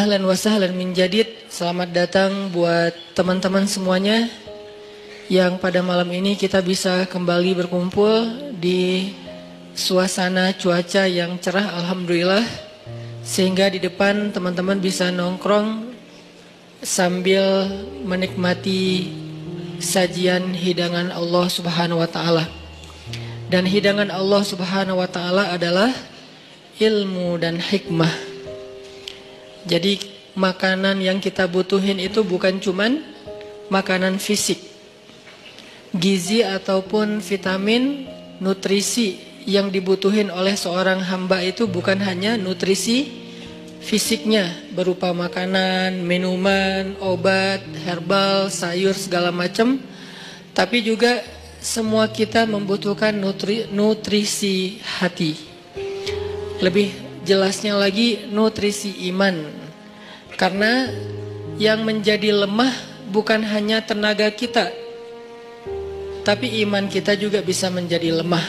Ahlan wa sahlan min jadid. Selamat datang buat teman-teman semuanya yang pada malam ini kita bisa kembali berkumpul di suasana cuaca yang cerah, alhamdulillah, sehingga di depan teman-teman bisa nongkrong sambil menikmati sajian hidangan Allah Subhanahu wa taala. Dan hidangan Allah Subhanahu wa taala adalah ilmu dan hikmah. Jadi makanan yang kita butuhin itu bukan cuman makanan fisik. Gizi ataupun vitamin, nutrisi yang dibutuhin oleh seorang hamba itu bukan hanya nutrisi fisiknya berupa makanan, minuman, obat, herbal, sayur segala macam, tapi juga semua kita membutuhkan nutrisi hati. Lebih jelasnya lagi nutrisi iman. Karena yang menjadi lemah bukan hanya tenaga kita, tapi iman kita juga bisa menjadi lemah.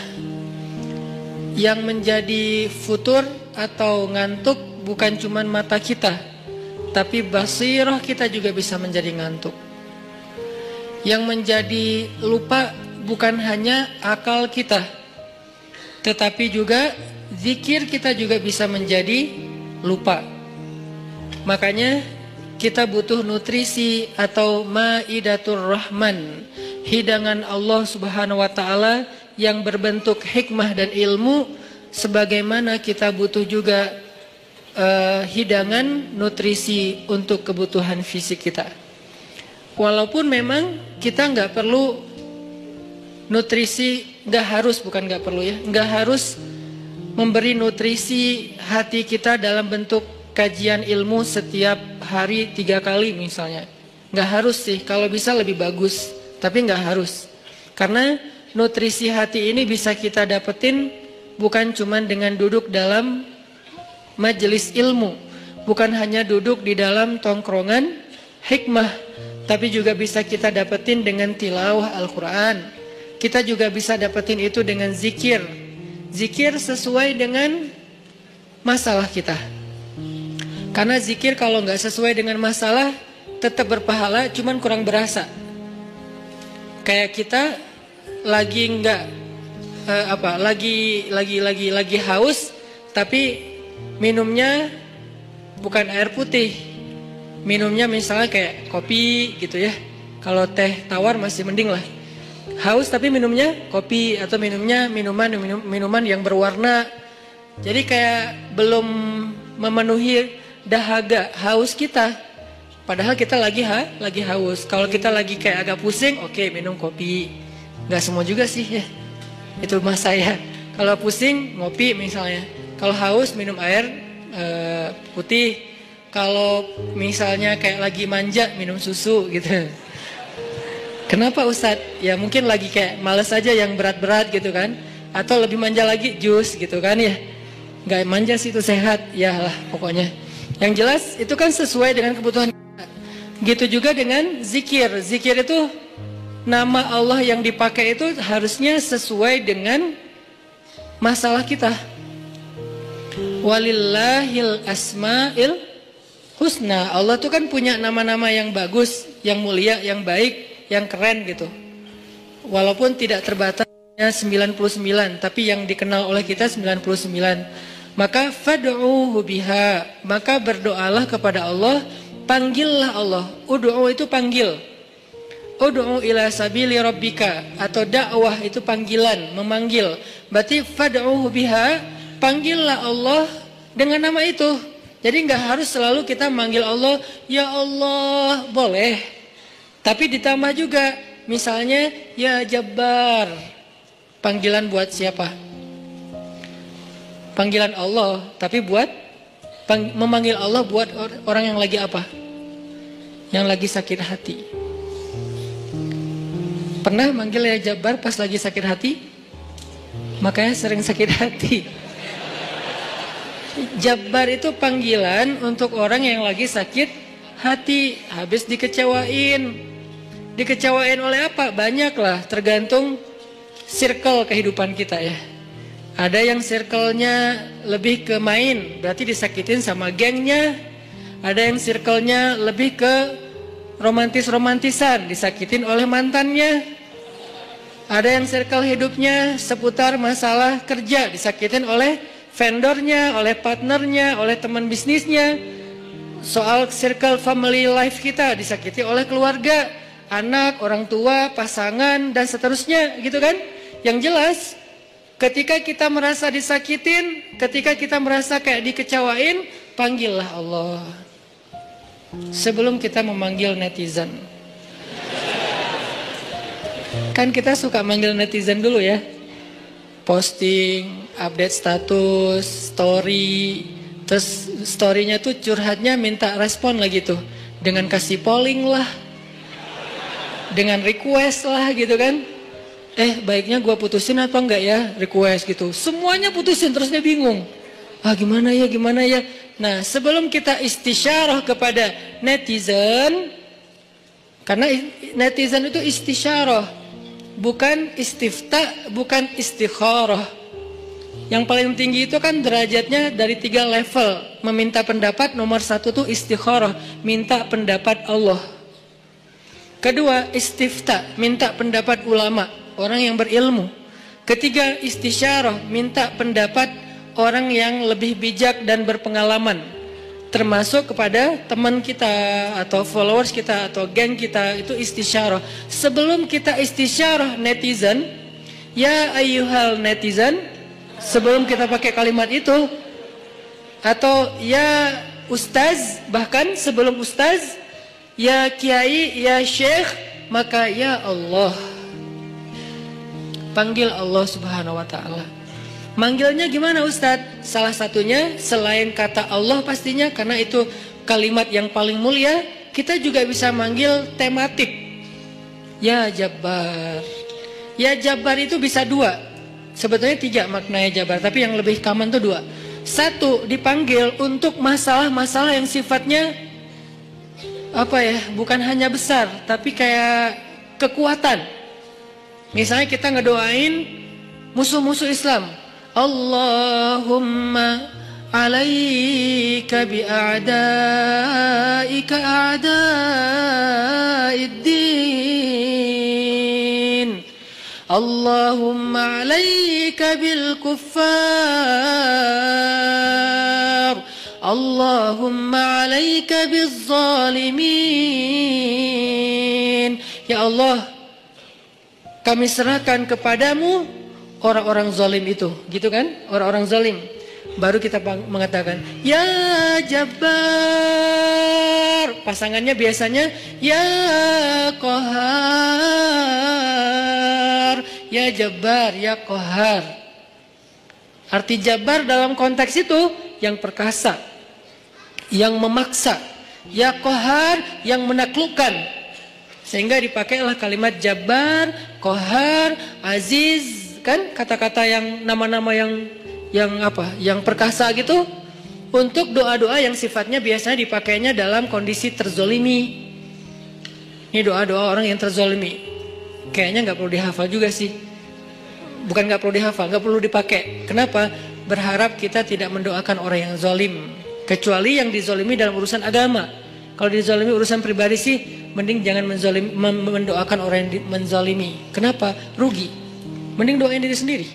Yang menjadi futur atau ngantuk bukan cuma mata kita, tapi basirah kita juga bisa menjadi ngantuk. Yang menjadi lupa bukan hanya akal kita, tetapi juga zikir kita juga bisa menjadi lupa. Makanya kita butuh nutrisi atau maidatur rahman, hidangan Allah Subhanahu wa taala yang berbentuk hikmah dan ilmu, sebagaimana kita butuh juga hidangan nutrisi untuk kebutuhan fisik kita. Walaupun memang kita nggak perlu nutrisi, nggak harus, bukan nggak perlu ya, nggak harus memberi nutrisi hati kita dalam bentuk kajian ilmu setiap hari 3 kali misalnya. Nggak harus sih, kalau bisa lebih bagus, tapi nggak harus. Karena nutrisi hati ini bisa kita dapetin bukan cuma dengan duduk dalam majelis ilmu, bukan hanya duduk di dalam tongkrongan hikmah, tapi juga bisa kita dapetin dengan tilawah Al-Quran. Kita juga bisa dapetin itu dengan zikir. Zikir sesuai dengan masalah kita. Karena zikir kalau nggak sesuai dengan masalah tetap berpahala, cuman kurang berasa. Kayak kita lagi nggak lagi haus, tapi minumnya bukan air putih, minumnya misalnya kayak kopi gitu ya. Kalau teh tawar masih mending lah. Haus tapi minumnya kopi atau minumnya minuman yang berwarna. Jadi kayak belum memenuhi dahaga haus kita. Padahal kita lagi haus. Kalau kita lagi kayak agak pusing, oke, minum kopi. Gak semua juga sih ya. Itu mas saya. Kalau pusing ngopi misalnya. Kalau haus minum air putih. Kalau misalnya kayak lagi manja minum susu gitu. Kenapa Ustadz? Ya mungkin lagi kayak males aja yang berat-berat gitu kan. Atau lebih manja lagi jus gitu kan ya. Gak manja sih itu sehat. Ya lah pokoknya. Yang jelas itu kan sesuai dengan kebutuhan kita. Gitu juga dengan zikir. Zikir itu nama Allah yang dipakai itu harusnya sesuai dengan masalah kita. Walillahil asma'il husna. Allah tuh kan punya nama-nama yang bagus, yang mulia, yang baik, yang keren gitu. Walaupun tidak terbatasnya 99, tapi yang dikenal oleh kita 99. Maka fad'uhu biha, maka berdoalah kepada Allah, panggillah Allah. Ud'u itu panggil. Ud'u ila sabili rabbika, atau dakwah itu panggilan, memanggil. Berarti fad'uhu biha, panggillah Allah dengan nama itu. Jadi nggak harus selalu kita manggil Allah, ya Allah, boleh. Tapi ditambah juga, misalnya ya Jabbar, panggilan buat siapa? Panggilan Allah, tapi buat memanggil Allah buat orang yang lagi apa? Yang lagi sakit hati. Pernah manggil ya Jabbar pas lagi sakit hati? Makanya sering sakit hati. Jabbar itu panggilan untuk orang yang lagi sakit hati, habis dikecewain. Dikecewain oleh apa? Banyak lah, tergantung circle kehidupan kita ya. Ada yang circle-nya lebih ke main, berarti disakitin sama gengnya. Ada yang circle-nya lebih ke romantis-romantisan, disakitin oleh mantannya. Ada yang circle hidupnya seputar masalah kerja, disakitin oleh vendornya, oleh partnernya, oleh teman bisnisnya. Soal circle family life kita disakiti oleh keluarga, anak, orang tua, pasangan, dan seterusnya, gitu kan? Yang jelas, ketika kita merasa disakitin, ketika kita merasa kayak dikecewain, panggillah Allah. Sebelum kita memanggil netizen. Kan kita suka manggil netizen dulu ya. Posting, update status, story. Terus storynya tuh curhatnya minta respon lagi tuh. Dengan kasih polling lah. Dengan request lah gitu kan. Baiknya gua putusin atau enggak ya, request gitu. Semuanya putusin, terus dia bingung. Gimana ya. Nah, sebelum kita istisyarah kepada netizen, karena netizen itu istisyarah, bukan istifta, bukan istikharah. Yang paling tinggi itu kan derajatnya dari 3 level. Meminta pendapat, nomor 1 tuh istikharah, minta pendapat Allah. Kedua, istifta, minta pendapat ulama, orang yang berilmu. Ketiga, istisyarah, minta pendapat orang yang lebih bijak dan berpengalaman, termasuk kepada teman kita atau followers kita atau geng kita. Itu istisyarah. Sebelum kita istisyarah netizen, ya ayyuhal netizen, sebelum kita pakai kalimat itu, atau ya ustaz, bahkan sebelum ustaz, ya kiai, ya syekh, maka ya Allah. Panggil Allah subhanahu wa ta'ala. Manggilnya gimana Ustadz? Salah satunya selain kata Allah pastinya, karena itu kalimat yang paling mulia, kita juga bisa manggil tematik. Ya Jabbar. Ya Jabbar itu bisa 2. Sebetulnya 3 maknanya Jabbar, tapi yang lebih common itu 2. 1, dipanggil untuk masalah-masalah yang sifatnya bukan hanya besar, tapi kayak kekuatan. Misalnya kita ngedoain musuh-musuh Islam. Allahumma alaika bi'a'daika a'da'iddin. Allahumma alaika bil kuffar. Allahumma alaika biz zalimin. Ya Allah, kami serahkan kepadamu orang-orang zalim itu, gitu kan? Orang-orang zalim. Baru kita mengatakan, ya Jabbar. Pasangannya biasanya, ya Qahar. Ya Jabbar, ya Qahar. Arti Jabbar dalam konteks itu, yang perkasa, yang memaksa. Ya Qahar, yang menaklukkan. Sehingga dipakailah kalimat Jabbar, Qahar, Aziz, kan kata-kata yang nama-nama yang perkasa gitu, untuk doa-doa yang sifatnya biasanya dipakainya dalam kondisi terzolimi. Ini doa-doa orang yang terzolimi. Kayaknya nggak perlu dihafal juga sih. Bukan nggak perlu dihafal, nggak perlu dipakai. Kenapa? Berharap kita tidak mendoakan orang yang zolim, kecuali yang dizolimi dalam urusan agama. Kalau dizolimi urusan pribadi sih, mending jangan mendoakan orang yang menzalimi. Kenapa? Rugi. Mending doain diri sendiri.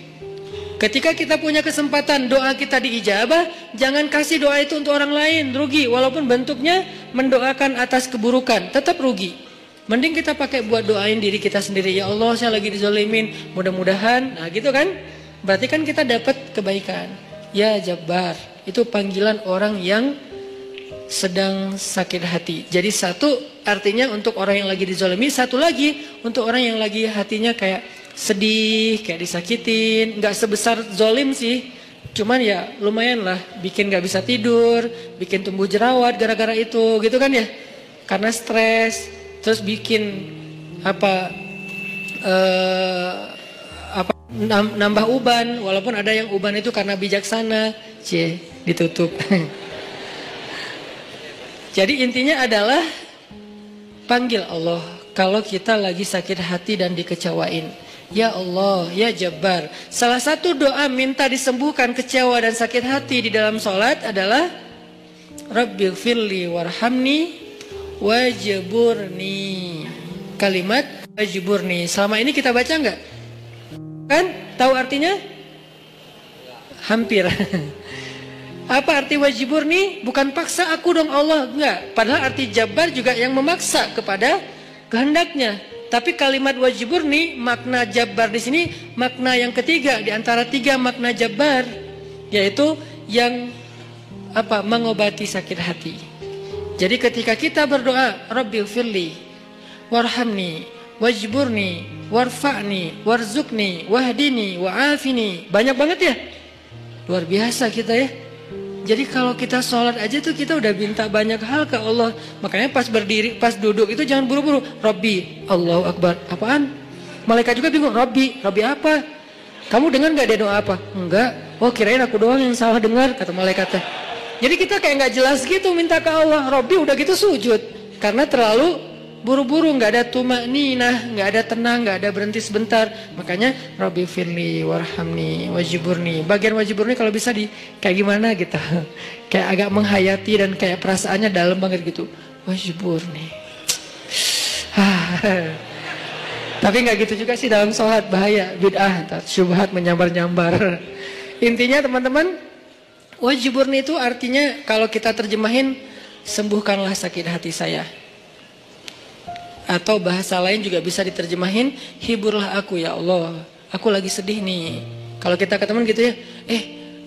Ketika kita punya kesempatan doa kita diijabah, jangan kasih doa itu untuk orang lain. Rugi. Walaupun bentuknya mendoakan atas keburukan, tetap rugi. Mending kita pakai buat doain diri kita sendiri. Ya Allah, saya lagi dizalimin, mudah-mudahan. Nah gitu kan. Berarti kan kita dapat kebaikan. Ya Jabbar. Itu panggilan orang yang sedang sakit hati. Jadi 1 artinya untuk orang yang lagi dizalimi, 1 lagi untuk orang yang lagi hatinya kayak sedih, kayak disakitin. Nggak sebesar zolim sih, cuman ya lumayan lah, bikin nggak bisa tidur, bikin tumbuh jerawat gara-gara itu, gitu kan ya, karena stres. Terus bikin nambah uban, walaupun ada yang uban itu karena bijaksana, ditutup. Jadi intinya adalah panggil Allah kalau kita lagi sakit hati dan dikecewain. Ya Allah, ya Jabbar. Salah satu doa minta disembuhkan kecewa dan sakit hati di dalam sholat adalah Rabbighfirli warhamni wajburni. Kalimat wajburni. Selama ini kita baca enggak? Kan? Tahu artinya? Hampir. Apa arti wajburni? Bukan paksa aku dong Allah, enggak. Padahal arti jabar juga yang memaksa kepada kehendaknya. Tapi kalimat wajburni, makna jabar di sini makna yang ketiga di antara tiga makna jabar, yaitu yang apa? Mengobati sakit hati. Jadi ketika kita berdoa, Rabbighfirli warhamni wajburni warfa'ni warzuqni wahdini wa'afini. Banyak banget ya. Luar biasa kita ya. Jadi kalau kita sholat aja tuh kita udah minta banyak hal ke Allah. Makanya pas berdiri, pas duduk itu jangan buru-buru. Rabbi, Allahu Akbar. Apaan? Malaikat juga bingung. Rabbi, Rabbi apa? Kamu dengar nggak dia doa apa? Enggak. Oh kirain aku doang yang salah dengar, kata malaikatnya. Jadi kita kayak nggak jelas gitu minta ke Allah. Rabbi udah gitu sujud. Karena terlalu buru-buru, nggak ada tumakninah, nggak ada tenang, nggak ada berhenti sebentar. Makanya Rabbi firli warhamni wajiburni. Bagian wajiburni kalau bisa di kayak gimana gitu, kayak agak menghayati dan kayak perasaannya dalam banget gitu. Wajiburni. Tapi nggak gitu juga sih dalam sholat, bahaya, bid'ah, syubhat menyambar-nyambar. Intinya teman-teman, wajiburni itu artinya kalau kita terjemahin, sembuhkanlah sakit hati saya. Atau bahasa lain juga bisa diterjemahin, hiburlah aku ya Allah, aku lagi sedih nih. Kalau kita ke teman gitu ya,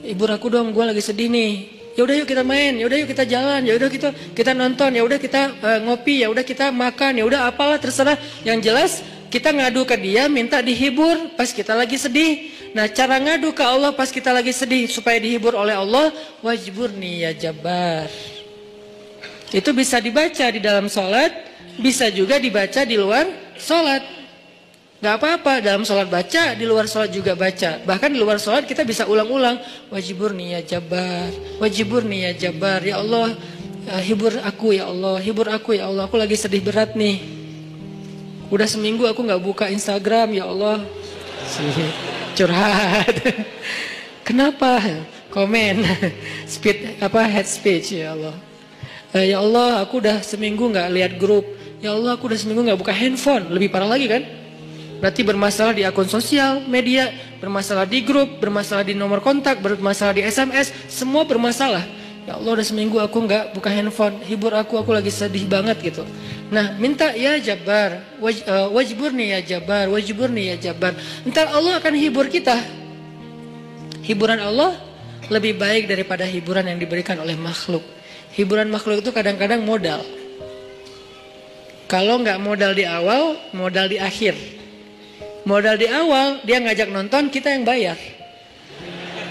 hibur aku dong, gue lagi sedih nih. Ya udah yuk kita main, ya udah yuk kita jalan, ya udah kita nonton, ya udah kita ngopi, ya udah kita makan, ya udah apalah terserah. Yang jelas kita ngadu ke dia, minta dihibur pas kita lagi sedih. Nah cara ngadu ke Allah pas kita lagi sedih supaya dihibur oleh Allah, wajburni ya Jabbar. Itu bisa dibaca di dalam sholat. Bisa juga dibaca di luar sholat. Gak apa-apa, dalam sholat baca, di luar sholat juga baca. Bahkan di luar sholat kita bisa ulang-ulang. Wajiburni ya Jabbar, wajiburni ya Jabbar. Ya Allah, hibur aku ya Allah, hibur aku ya Allah. Aku lagi sedih berat nih. Udah seminggu aku gak buka Instagram ya Allah. Curhat. Kenapa? Komen. Head speech ya Allah. Ya Allah, aku udah seminggu gak lihat grup. Ya Allah, aku udah seminggu gak buka handphone. Lebih parah lagi kan? Berarti bermasalah di akun sosial media, bermasalah di grup, bermasalah di nomor kontak, bermasalah di SMS, semua bermasalah. Ya Allah, udah seminggu aku gak buka handphone. Hibur aku lagi sedih banget gitu. Nah, minta ya Jabbar, wajiburni ya Jabbar, wajiburni ya Jabbar. Ntar Allah akan hibur kita. Hiburan Allah lebih baik daripada hiburan yang diberikan oleh makhluk. Hiburan makhluk itu kadang-kadang modal. Kalau nggak modal di awal, modal di akhir. Modal di awal, dia ngajak nonton, kita yang bayar.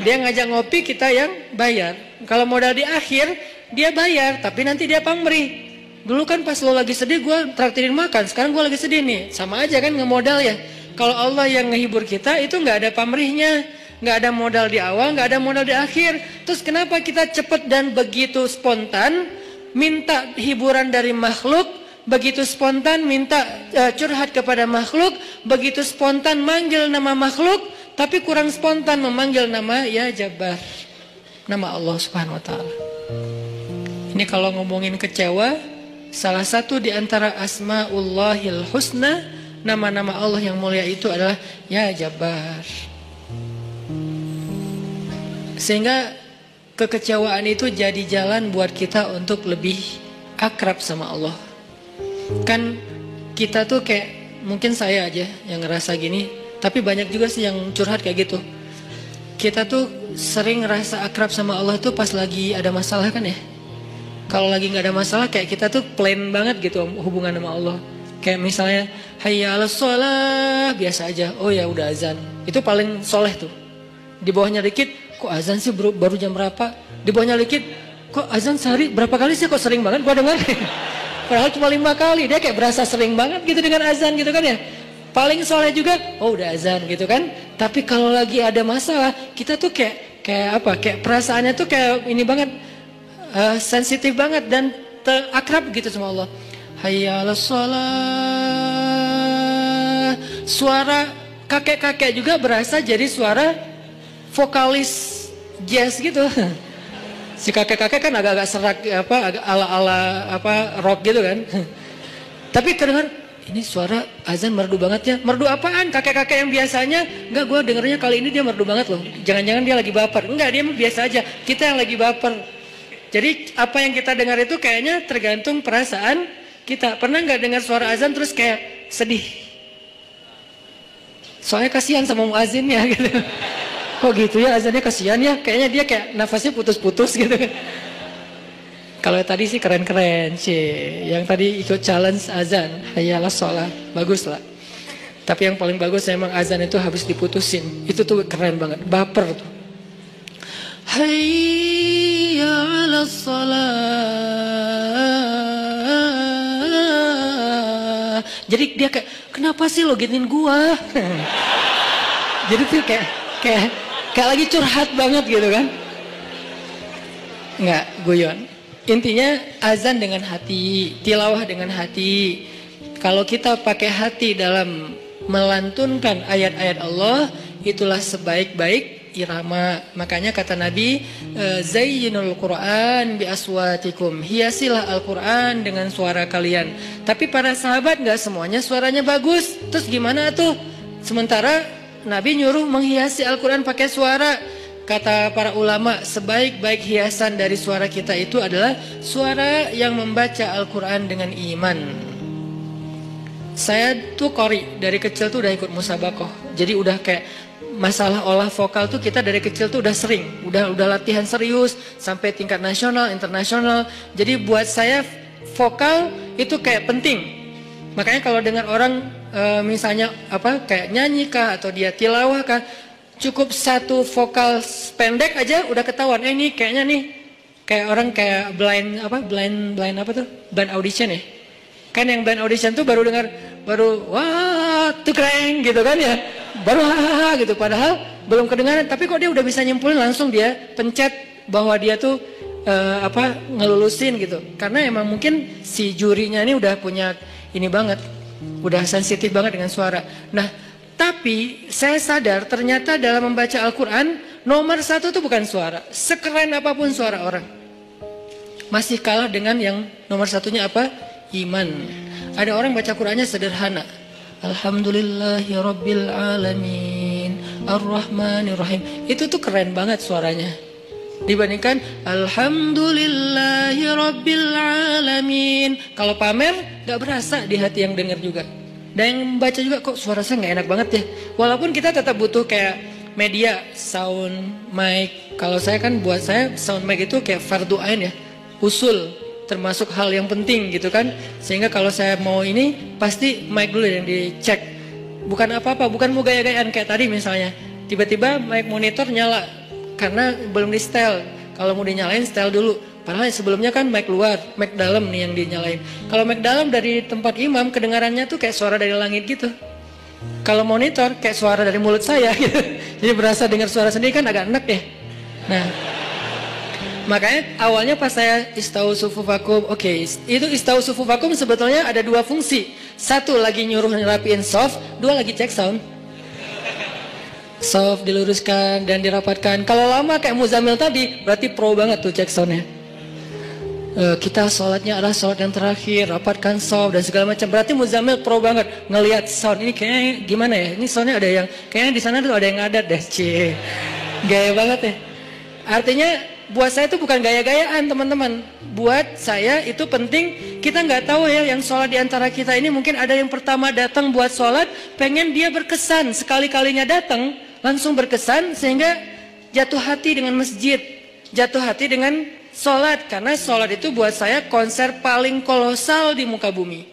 Dia ngajak ngopi, kita yang bayar. Kalau modal di akhir, dia bayar, tapi nanti dia pamrih. Dulu kan pas lo lagi sedih, gue traktirin makan. Sekarang gue lagi sedih nih, sama aja kan ngemodal ya. Kalau Allah yang ngehibur kita, itu nggak ada pamrihnya. Nggak ada modal di awal, nggak ada modal di akhir. Terus kenapa kita cepat dan begitu spontan minta hiburan dari makhluk? Begitu spontan minta curhat kepada makhluk, begitu spontan manggil nama makhluk, tapi kurang spontan memanggil nama ya Jabbar, nama Allah Subhanahu wa taala. Ini kalau ngomongin kecewa, salah satu di antara Asmaullahil Husna, nama-nama Allah yang mulia itu adalah ya Jabbar. Sehingga kekecewaan itu jadi jalan buat kita untuk lebih akrab sama Allah. Kan kita tuh kayak, mungkin saya aja yang ngerasa gini, tapi banyak juga sih yang curhat kayak gitu. Kita tuh sering ngerasa akrab sama Allah tuh pas lagi ada masalah kan ya. Kalau lagi gak ada masalah kayak kita tuh plain banget gitu hubungan sama Allah. Kayak misalnya hayya 'alas shalah, biasa aja, oh ya udah azan. Itu paling soleh tuh. Di bawahnya dikit, kok azan sih baru jam berapa? Di bawahnya dikit, kok azan sehari berapa kali sih, kok sering banget gua dengar. Padahal cuma 5 kali, dia kayak berasa sering banget gitu dengan azan gitu kan ya. Paling soleh juga, oh udah azan gitu kan. Tapi kalau lagi ada masalah, kita tuh kayak apa? Kayak perasaannya tuh kayak ini banget, sensitif banget dan akrab gitu sama Allah. Hayya 'alas shalah. Suara kakek-kakek juga berasa jadi suara vokalis jazz gitu. Si kakek-kakek kan agak-agak serak apa agak ala-ala apa rock gitu kan. Tapi kedengar ini suara azan merdu banget ya. Merdu apaan? Kakek-kakek yang biasanya enggak, gue dengernya kali ini dia merdu banget loh. Jangan-jangan dia lagi baper. Enggak, dia biasa aja. Kita yang lagi baper. Jadi apa yang kita dengar itu kayaknya tergantung perasaan kita. Pernah nggak dengar suara azan terus kayak sedih? Soalnya kasihan sama muazinnya gitu. Kok gitu ya azannya kasihan ya? Kayaknya dia kayak nafasnya putus-putus gitu. Kalau tadi sih keren-keren sih. Yang tadi ikut challenge azan, hayalah sholat, bagus lah. Tapi yang paling bagus memang azan itu habis diputusin. Itu tuh keren banget, baper tuh. Hayya 'alas shalah. Jadi dia kayak, kenapa sih lo gituin gua? Jadi tuh kayak lagi curhat banget gitu kan? Enggak, guyon. Intinya azan dengan hati, tilawah dengan hati. Kalau kita pakai hati dalam melantunkan ayat-ayat Allah, itulah sebaik-baik irama. Makanya kata Nabi, zayyinul Qur'an bi aswatikum. Hiasilah Al-Qur'an dengan suara kalian. Tapi para sahabat enggak semuanya suaranya bagus. Terus gimana tuh? Sementara Nabi nyuruh menghiasi Al-Quran pakai suara. Kata para ulama, sebaik-baik hiasan dari suara kita itu adalah suara yang membaca Al-Quran dengan iman. Saya tuh qori, dari kecil tuh udah ikut musabakoh. Jadi udah kayak masalah olah vokal tuh kita dari kecil tuh udah sering. Udah latihan serius sampai tingkat nasional, internasional. Jadi buat saya vokal itu kayak penting. Makanya kalau dengar orang misalnya apa kayak nyanyi kah atau dia tilawah kah, cukup satu vokal pendek aja udah ketahuan. Ini kayaknya nih kayak orang kayak blind apa tuh? Blind audition ya. Kan yang blind audition tuh baru dengar wah tuh keren gitu kan ya. Baru wah gitu padahal belum kedengaran, tapi kok dia udah bisa nyimpulin langsung dia pencet bahwa dia tuh ngelulusin gitu. Karena emang mungkin si jurinya ini udah punya ini banget. Udah sensitif banget dengan suara. Nah, tapi saya sadar ternyata dalam membaca Al-Quran nomor satu itu bukan suara. Sekeren apapun suara orang, masih kalah dengan yang nomor satunya apa? Iman. Ada orang baca Qurannya sederhana. Alhamdulillahirabbil alamin, Ar-Rahmanir-Rahim. Itu tuh keren banget suaranya. Dibandingkan Alhamdulillahirabbil alamin. Kalau pamer gak berasa di hati yang dengar juga. Dan yang membaca juga kok suara saya gak enak banget ya. Walaupun kita tetap butuh kayak media, sound, mic. Kalau saya kan buat saya sound mic itu kayak fardu ain ya. Usul, termasuk hal yang penting gitu kan. Sehingga kalau saya mau ini pasti mic dulu yang dicek. Bukan apa-apa, bukan mau gaya-gayaan kayak tadi misalnya. Tiba-tiba mic monitor nyala karena belum di setel. Kalau mau dinyalain setel dulu. Padahal sebelumnya kan mic luar, mic dalam nih yang dinyalain. Kalau mic dalam dari tempat imam kedengarannya tuh kayak suara dari langit gitu. Kalau monitor kayak suara dari mulut saya gitu. Jadi berasa dengar suara sendiri kan agak enak ya. Nah, makanya awalnya pas saya istau sufufakum, oke, itu istau sufufakum sebetulnya ada dua fungsi. Satu lagi nyuruh ngerapiin soft, dua lagi cek sound. Soft diluruskan dan dirapatkan. Kalau lama kayak Muzamil tadi, berarti pro banget tuh cek soundnya. Kita sholatnya adalah sholat yang terakhir, rapatkan soft dan segala macam. Berarti Muzamil pro banget ngelihat sound ini kayaknya gimana ya? Ini soundnya ada yang kayaknya di sana tuh ada yang ngadat deh, cie. Gaya banget ya. Artinya buat saya itu bukan gaya-gayaan teman-teman. Buat saya itu penting. Kita nggak tahu ya yang sholat di antara kita ini mungkin ada yang pertama datang buat sholat, pengen dia berkesan sekali-kalinya datang. Langsung berkesan sehingga jatuh hati dengan masjid, jatuh hati dengan sholat. Karena sholat itu buat saya konser paling kolosal di muka bumi.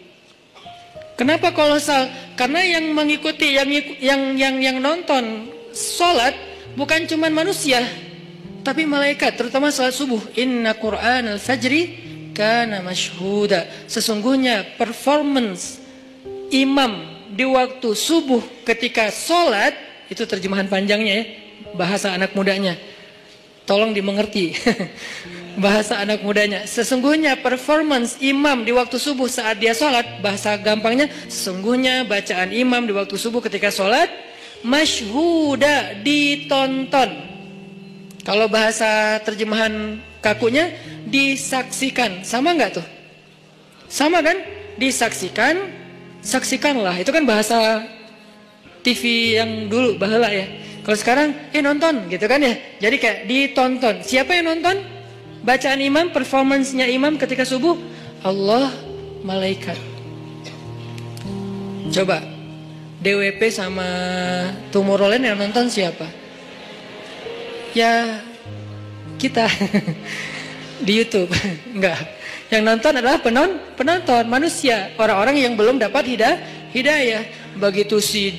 Kenapa kolosal? Karena yang mengikuti, yang nonton sholat bukan cuma manusia, tapi malaikat, terutama sholat subuh. Inna Qur'an al-fajri kana mashhuda. Sesungguhnya performance imam di waktu subuh ketika sholat, itu terjemahan panjangnya ya, bahasa anak mudanya. Tolong dimengerti. Bahasa anak mudanya. Sesungguhnya performance imam di waktu subuh saat dia sholat, bahasa gampangnya, sesungguhnya bacaan imam di waktu subuh ketika sholat, mashhuda, ditonton. Kalau bahasa terjemahan kakunya disaksikan. Sama nggak tuh? Sama kan? Disaksikan, saksikanlah. Itu kan bahasa TV yang dulu baheula ya. Kalau sekarang nonton gitu kan ya. Jadi kayak ditonton. Siapa yang nonton? Bacaan imam, performance-nya imam ketika subuh, Allah, malaikat. Coba DWP sama Tomorrowland yang nonton siapa? Ya kita di YouTube. Enggak. Yang nonton adalah penonton manusia, orang-orang yang belum dapat hidayah. Begitu si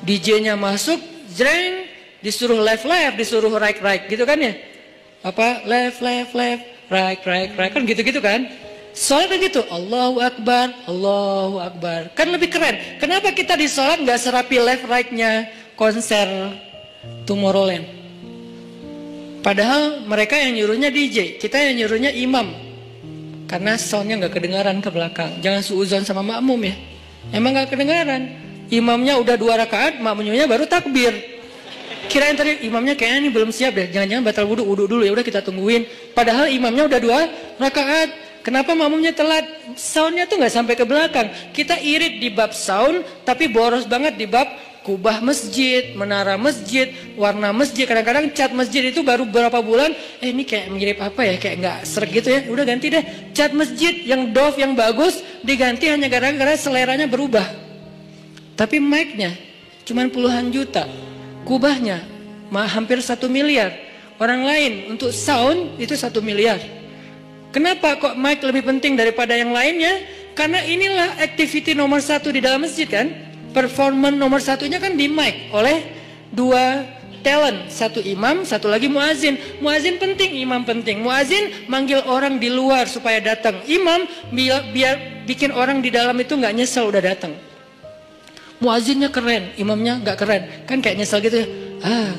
DJ-nya masuk, jreng, disuruh left, disuruh right gitu kan ya? Apa left, right kan gitu kan? Sholat gitu, Allahu Akbar, kan lebih keren. Kenapa kita di sholat nggak serapi left right-nya konser Tomorrowland? Padahal mereka yang nyuruhnya DJ, kita yang nyuruhnya imam. Karena soundnya nggak kedengaran ke belakang. Jangan suuzon sama makmum ya. Emang nggak kedengaran. Imamnya udah 2 rakaat, makmumnya baru takbir. Kirain tadi imamnya kayaknya ini belum siap deh. Jangan-jangan batal wudhu dulu ya udah kita tungguin. Padahal imamnya udah 2 rakaat. Kenapa makmumnya telat? Soundnya tuh nggak sampai ke belakang. Kita irit di bab sound, tapi boros banget di bab kubah masjid, menara masjid, warna masjid. Kadang-kadang cat masjid itu baru beberapa bulan, ini kayak mirip apa ya, kayak nggak sreg gitu ya. Udah ganti deh, cat masjid yang doff yang bagus diganti hanya gara-gara seleranya berubah. Tapi mic-nya cuma puluhan juta, kubahnya hampir 1 miliar. Orang lain untuk sound itu 1 miliar. Kenapa kok mic lebih penting daripada yang lainnya? Karena inilah activity nomor 1 di dalam masjid kan. Performan nomor 1-nya kan di mic oleh 2 talent, 1 imam, 1 lagi muazin. Muazin penting, imam penting. Muazin manggil orang di luar supaya datang. Imam biar bikin orang di dalam itu nggak nyesel udah datang. Muazinnya keren, imamnya nggak keren, kan kayak nyesel gitu ya.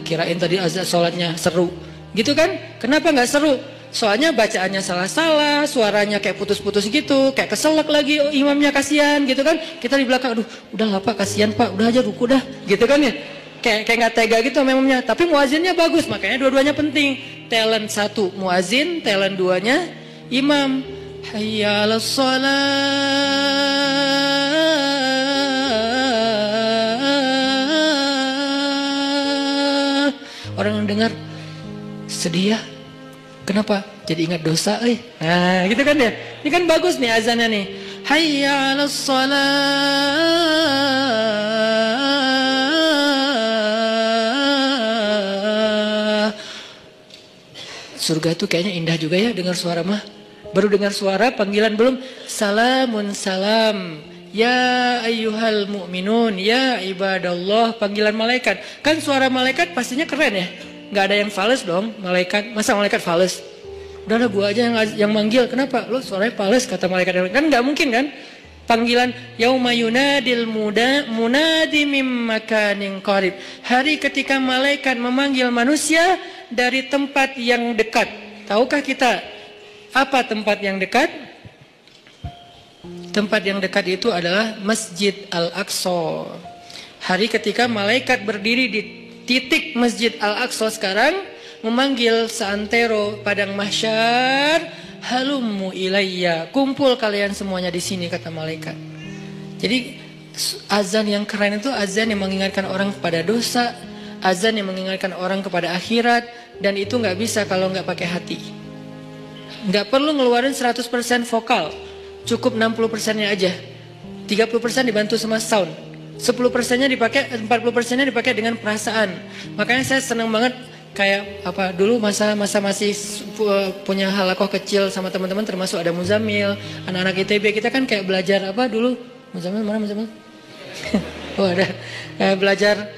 Kirain tadi azan sholatnya seru, gitu kan? Kenapa nggak seru? Soalnya bacaannya salah-salah, suaranya kayak putus-putus gitu, kayak keselak lagi, imamnya kasihan gitu kan. Kita di belakang, aduh udah lah pak, kasihan pak, udah aja ruku dah, gitu kan ya. Kayak nggak tega gitu imamnya. Tapi muazinnya bagus, makanya dua-duanya penting. Talent 1 muazin, talent 2-nya imam. Hayya 'alas shalah. Orang yang dengar sedih ya. Kenapa? Jadi ingat dosa, Nah, gitu kan ya. Ini kan bagus nih azannya nih. Hayya 'alas shalah. Surga tuh kayaknya indah juga ya dengar suara mah. Baru dengar suara panggilan belum. Salamun salam. Ya ayyuhal mu'minun, ya ibadallah, panggilan malaikat. Kan suara malaikat pastinya keren ya. Gak ada yang fales dong, malaikat. Masa malaikat fales? Udahlah gua aja yang manggil. Kenapa? Lo suaranya fales kata malaikat. Kan gak mungkin kan? Panggilan yauma yunadil munadi mim makanin qarib. Hari ketika malaikat memanggil manusia dari tempat yang dekat. Tahukah kita apa tempat yang dekat? Tempat yang dekat itu adalah Masjid Al-Aqsa. Hari ketika malaikat berdiri di titik Masjid Al-Aqsa sekarang memanggil seantero padang mahsyar, halummu ilayya, kumpul kalian semuanya di sini kata malaikat. Jadi azan yang keren itu azan yang mengingatkan orang kepada dosa, azan yang mengingatkan orang kepada akhirat, dan itu nggak bisa kalau nggak pakai hati. Nggak perlu ngeluarin 100% vokal, cukup 60%-nya aja. 30% dibantu sama sound. 10%-nya dipakai, 40%-nya dipakai dengan perasaan. Makanya saya senang banget kayak apa dulu masa masih punya halakoh kecil sama teman-teman, termasuk ada Muzamil, anak-anak ITB. Kita kan kayak belajar apa dulu? Muzamil mana Muzamil? Oh ada. Belajar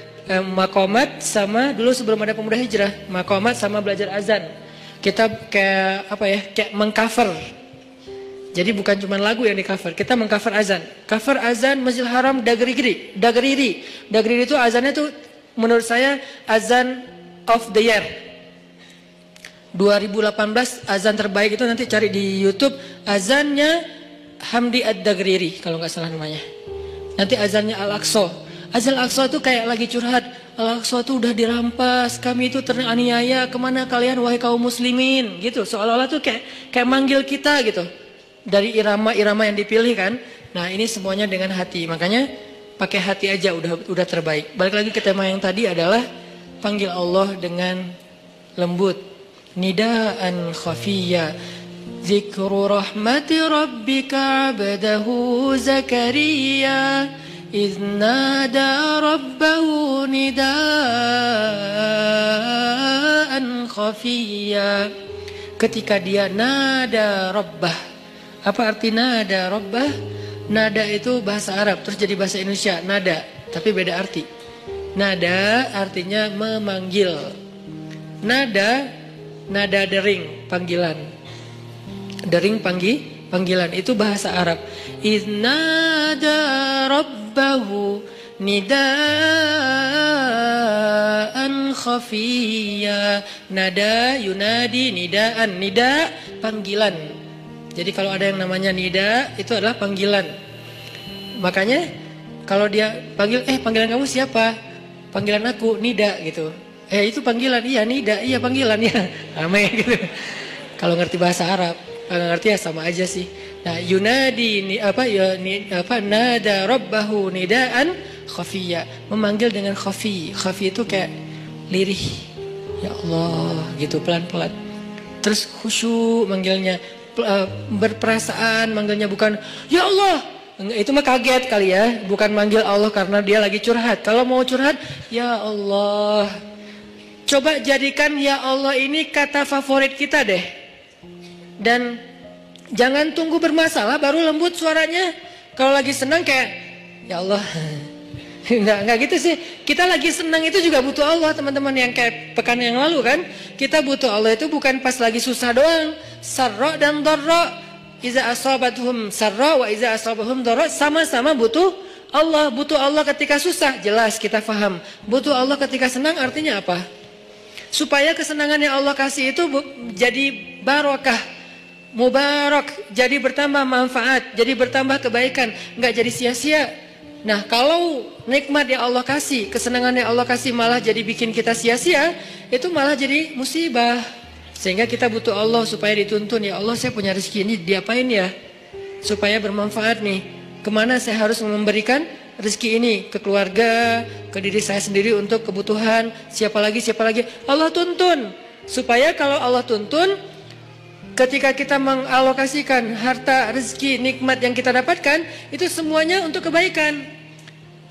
makomat sama dulu sebelum ada pemuda hijrah, makomat sama belajar azan. Kita kayak apa ya? Kayak mengcover. Jadi bukan cuma lagu yang di cover, kita mengcover azan. Cover azan Masjidil Haram Dagriri. Dagriri itu azannya tuh menurut saya azan of the year. 2018 azan terbaik itu nanti cari di YouTube, azannya Hamdi Ad-Dagriri kalau nggak salah namanya. Nanti azannya Al-Aqsa. Al-Aqsa itu kayak lagi curhat. Al-Aqsa itu udah dirampas, kami itu teraniaya, kemana kalian wahai kaum muslimin? Gitu, seolah-olah tuh kayak manggil kita gitu. Dari irama-irama yang dipilih kan. Nah ini semuanya dengan hati, makanya pakai hati aja udah terbaik. Balik lagi ke tema yang tadi adalah panggil Allah dengan lembut. Nidaan khafiyya. Zikru rahmati rabbika abdahu Zakaria idh nada rabbahu nidaan khafiyya. Ketika dia nada rabbah. Apa arti nada rabbah? Nada itu bahasa Arab, terus jadi bahasa Indonesia, nada, tapi beda arti. Nada artinya memanggil. Nada dering, panggilan. Dering panggilan itu bahasa Arab. Iznada rabbahu nidaan khafiyya. Nada yunadi nidaan. Nida panggilan. Jadi kalau ada yang namanya nida itu adalah panggilan. Makanya kalau dia panggil, panggilan kamu siapa? Panggilan aku nida gitu. Itu panggilan, iya nida, iya panggilan ya. Rame gitu. Kalau ngerti bahasa Arab. Kalau ngerti ya sama aja sih. Nah, yunadi nada rabbahu nidaan khafiyya, memanggil dengan khafi. Khafi itu kayak lirih. Ya Allah, gitu pelan-pelan. Terus khusyuk manggilnya, berperasaan manggilnya, bukan ya Allah. Itu mah kaget kali ya, bukan manggil Allah karena dia lagi curhat. Kalau mau curhat, ya Allah. Coba jadikan ya Allah ini kata favorit kita deh. Dan jangan tunggu bermasalah baru lembut suaranya. Kalau lagi senang kayak ya Allah. Enggak gitu sih. Kita lagi senang itu juga butuh Allah, teman-teman, yang kayak pekan yang lalu kan. Kita butuh Allah itu bukan pas lagi susah doang. Sarra dan dharra. Iza asabatuhum sarra wa iza asabahum dharra, sama-sama butuh Allah. Butuh Allah ketika susah, jelas kita paham. Butuh Allah ketika senang artinya apa? Supaya kesenangan yang Allah kasih itu jadi barokah. Mubarak, jadi bertambah manfaat, jadi bertambah kebaikan, nggak jadi sia-sia. Nah, kalau nikmat yang Allah kasih, kesenangan yang Allah kasih malah jadi bikin kita sia-sia, itu malah jadi musibah. Sehingga kita butuh Allah supaya dituntun, ya Allah saya punya rezeki ini diapain ya? Supaya bermanfaat nih. Kemana saya harus memberikan rezeki ini? Ke keluarga, ke diri saya sendiri untuk kebutuhan, siapa lagi? Allah tuntun. Supaya kalau Allah tuntun, ketika kita mengalokasikan harta, rezeki, nikmat yang kita dapatkan, itu semuanya untuk kebaikan.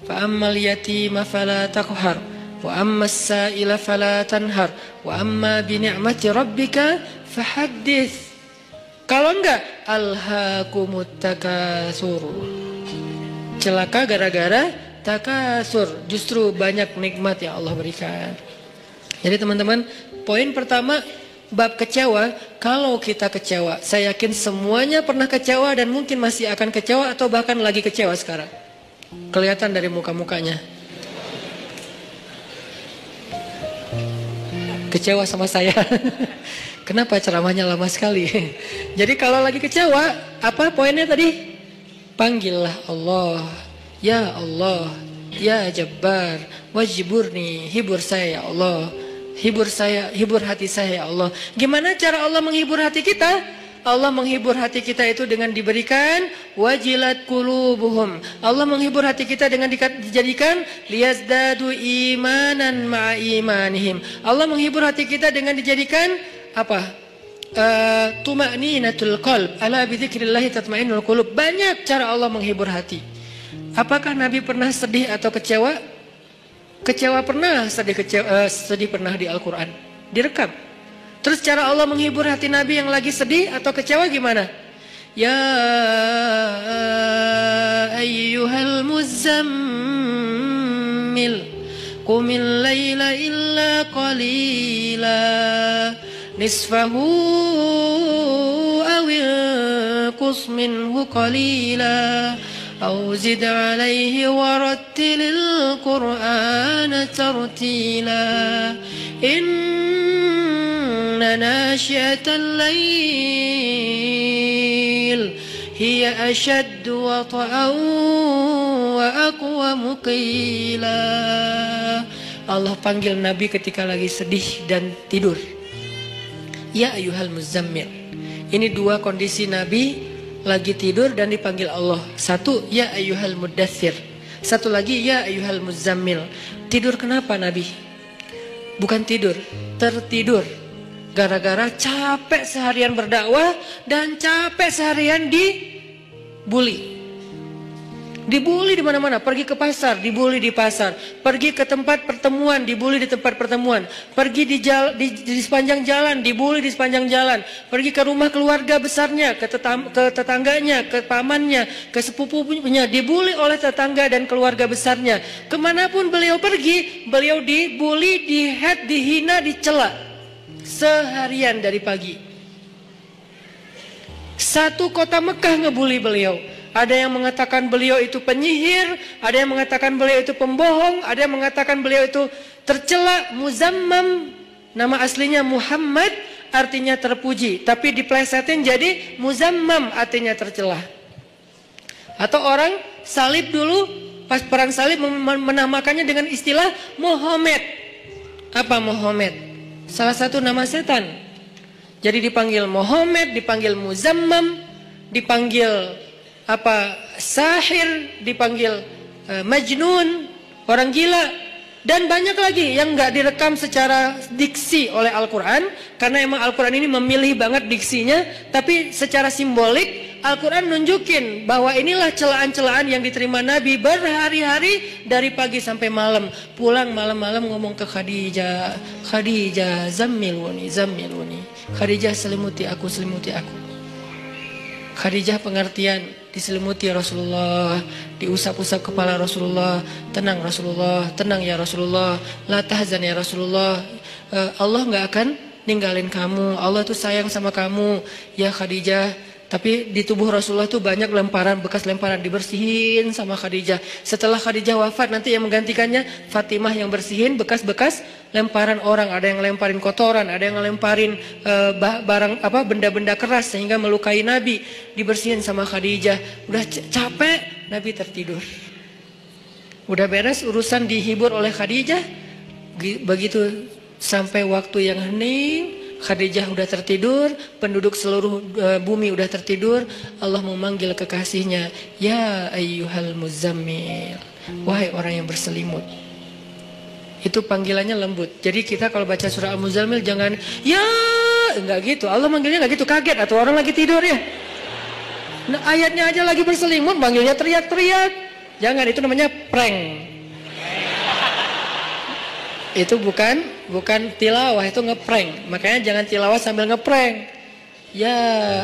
Fa ammal yatima fala taqhar wa ammas sa'ila fala tanhar wa amma bi ni'mati rabbika fahaddits. Kalau enggak, alhaakumut takatsur. Celaka gara-gara takasur, justru banyak nikmat yang Allah berikan. Jadi teman-teman, poin pertama, bab kecewa. Kalau kita kecewa, saya yakin semuanya pernah kecewa dan mungkin masih akan kecewa atau bahkan lagi kecewa sekarang. Kelihatan dari muka-mukanya. Kecewa sama saya. Kenapa ceramahnya lama sekali? Jadi kalau lagi kecewa, apa poinnya tadi? Panggillah Allah. Ya Allah, ya Jabbar, wajiburni, hibur saya ya Allah. Hibur saya, hibur hati saya ya Allah. Gimana cara Allah menghibur hati kita? Allah menghibur hati kita itu dengan diberikan wajilat qulubuhum. Allah menghibur hati kita dengan dijadikan liyazdadu imanan ma'a imanihim. Allah menghibur hati kita dengan dijadikan apa? Tuma'ninatul qalb. Ala bidzikrillah tatma'innul qulub. Banyak cara Allah menghibur hati. Apakah Nabi pernah sedih atau kecewa? Kecewa pernah, sedih pernah di Al-Quran, direkam. Terus cara Allah menghibur hati Nabi yang lagi sedih atau kecewa gimana? Ya ayyuhal muzammil qumil layla illa qalila nisfahu awil qus minhu qalila أو زد عليه ورتل القرآن ترتيلا إن ناشئة الليل هي أشد وطئا wa aqwamu qila. Allah panggil Nabi ketika lagi sedih dan tidur. Ya ayyuhal muzammil. Ini dua kondisi Nabi lagi tidur dan dipanggil Allah. Satu, ya ayyuhal mudaththir. Satu lagi, ya ayyuhal muzammil. Tidur kenapa Nabi? Bukan tidur, tertidur. Gara-gara capek seharian berdakwah dan capek seharian dibully. Dibully di mana-mana, pergi ke pasar, dibully di pasar, pergi ke tempat pertemuan, dibully di tempat pertemuan, pergi di sepanjang jalan, dibully di sepanjang jalan, pergi ke rumah keluarga besarnya, ke tetangganya, ke pamannya, ke sepupunya, dibully oleh tetangga dan keluarga besarnya. Kemanapun beliau pergi, beliau dibully, dihead, dihina, dicela seharian dari pagi. Satu kota Mekah ngebully beliau. Ada yang mengatakan beliau itu penyihir, ada yang mengatakan beliau itu pembohong, ada yang mengatakan beliau itu tercela. Muzammam, nama aslinya Muhammad, artinya terpuji, tapi diplesetin jadi Muzammam, artinya tercela. Atau orang salib dulu, pas perang salib menamakannya dengan istilah Muhammad. Apa Muhammad? Salah satu nama setan. Jadi dipanggil Muhammad, dipanggil Muzammam, dipanggil sahir, dipanggil majnun, orang gila, dan banyak lagi yang nggak direkam secara diksi oleh Al-Quran, karena emang Al-Quran ini memilih banget diksinya, tapi secara simbolik Al-Quran nunjukin bahwa inilah celaan-celaan yang diterima Nabi berhari-hari dari pagi sampai malam. Pulang malam-malam ngomong ke Khadijah, Khadijah zammiluni, zammiluni, Khadijah selimuti aku, selimuti aku. Khadijah pengertian, diselimuti Rasulullah, diusap-usap kepala Rasulullah, tenang Rasulullah, tenang ya Rasulullah, la tahzan ya Rasulullah, Allah nggak akan ninggalin kamu, Allah tuh sayang sama kamu ya Khadijah. Tapi di tubuh Rasulullah tuh banyak lemparan, bekas lemparan, dibersihin sama Khadijah. Setelah Khadijah wafat, nanti yang menggantikannya Fatimah yang bersihin bekas-bekas lemparan orang. Ada yang lemparin kotoran, ada yang lemparin barang benda-benda keras sehingga melukai Nabi, dibersihin sama Khadijah. Udah capek, Nabi tertidur. Udah beres urusan, dihibur oleh Khadijah. Begitu sampai waktu yang hening, Khadijah udah tertidur, penduduk seluruh bumi udah tertidur, Allah memanggil kekasihnya, ya ayyuhal muzammil, wahai orang yang berselimut. Itu panggilannya lembut. Jadi kita kalau baca surah Al-Muzammil jangan ya, enggak gitu. Allah manggilnya enggak gitu, kaget atau orang lagi tidur ya. Nah, ayatnya aja lagi berselimut, manggilnya teriak-teriak. Jangan, itu namanya prank. Itu bukan tilawah, itu ngeprank. Makanya jangan tilawah sambil ngeprank. Ya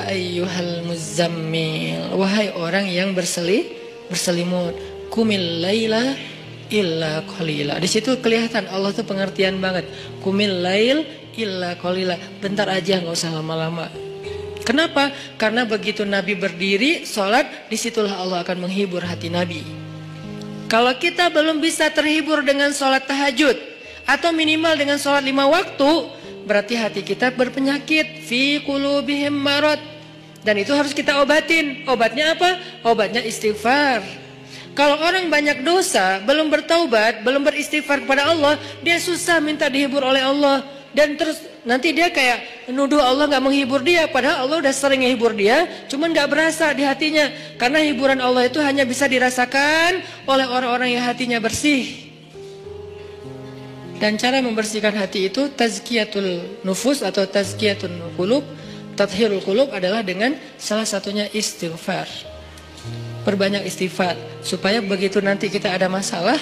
ayyuhal muzammil, wahai orang yang berselimut, kumil laila illa qalila. Di situ kelihatan Allah tuh pengertian banget. Kumil lail illa qalila. Bentar aja, nggak usah lama-lama. Kenapa? Karena begitu Nabi berdiri sholat, disitulah Allah akan menghibur hati Nabi. Kalau kita belum bisa terhibur dengan sholat tahajud atau minimal dengan sholat 5 waktu, berarti hati kita berpenyakit, fi qulubihim marad, dan itu harus kita obatin. Obatnya apa? Obatnya istighfar. Kalau orang banyak dosa, belum bertaubat, belum beristighfar kepada Allah, dia susah minta dihibur oleh Allah, dan terus nanti dia kayak nuduh Allah nggak menghibur dia, padahal Allah udah sering menghibur dia, cuman nggak berasa di hatinya. Karena hiburan Allah itu hanya bisa dirasakan oleh orang-orang yang hatinya bersih. Dan cara membersihkan hati itu tazkiyatul nufus atau tazkiyatul qulub, tathhirul qulub adalah dengan salah satunya istighfar. Perbanyak istighfar supaya begitu nanti kita ada masalah,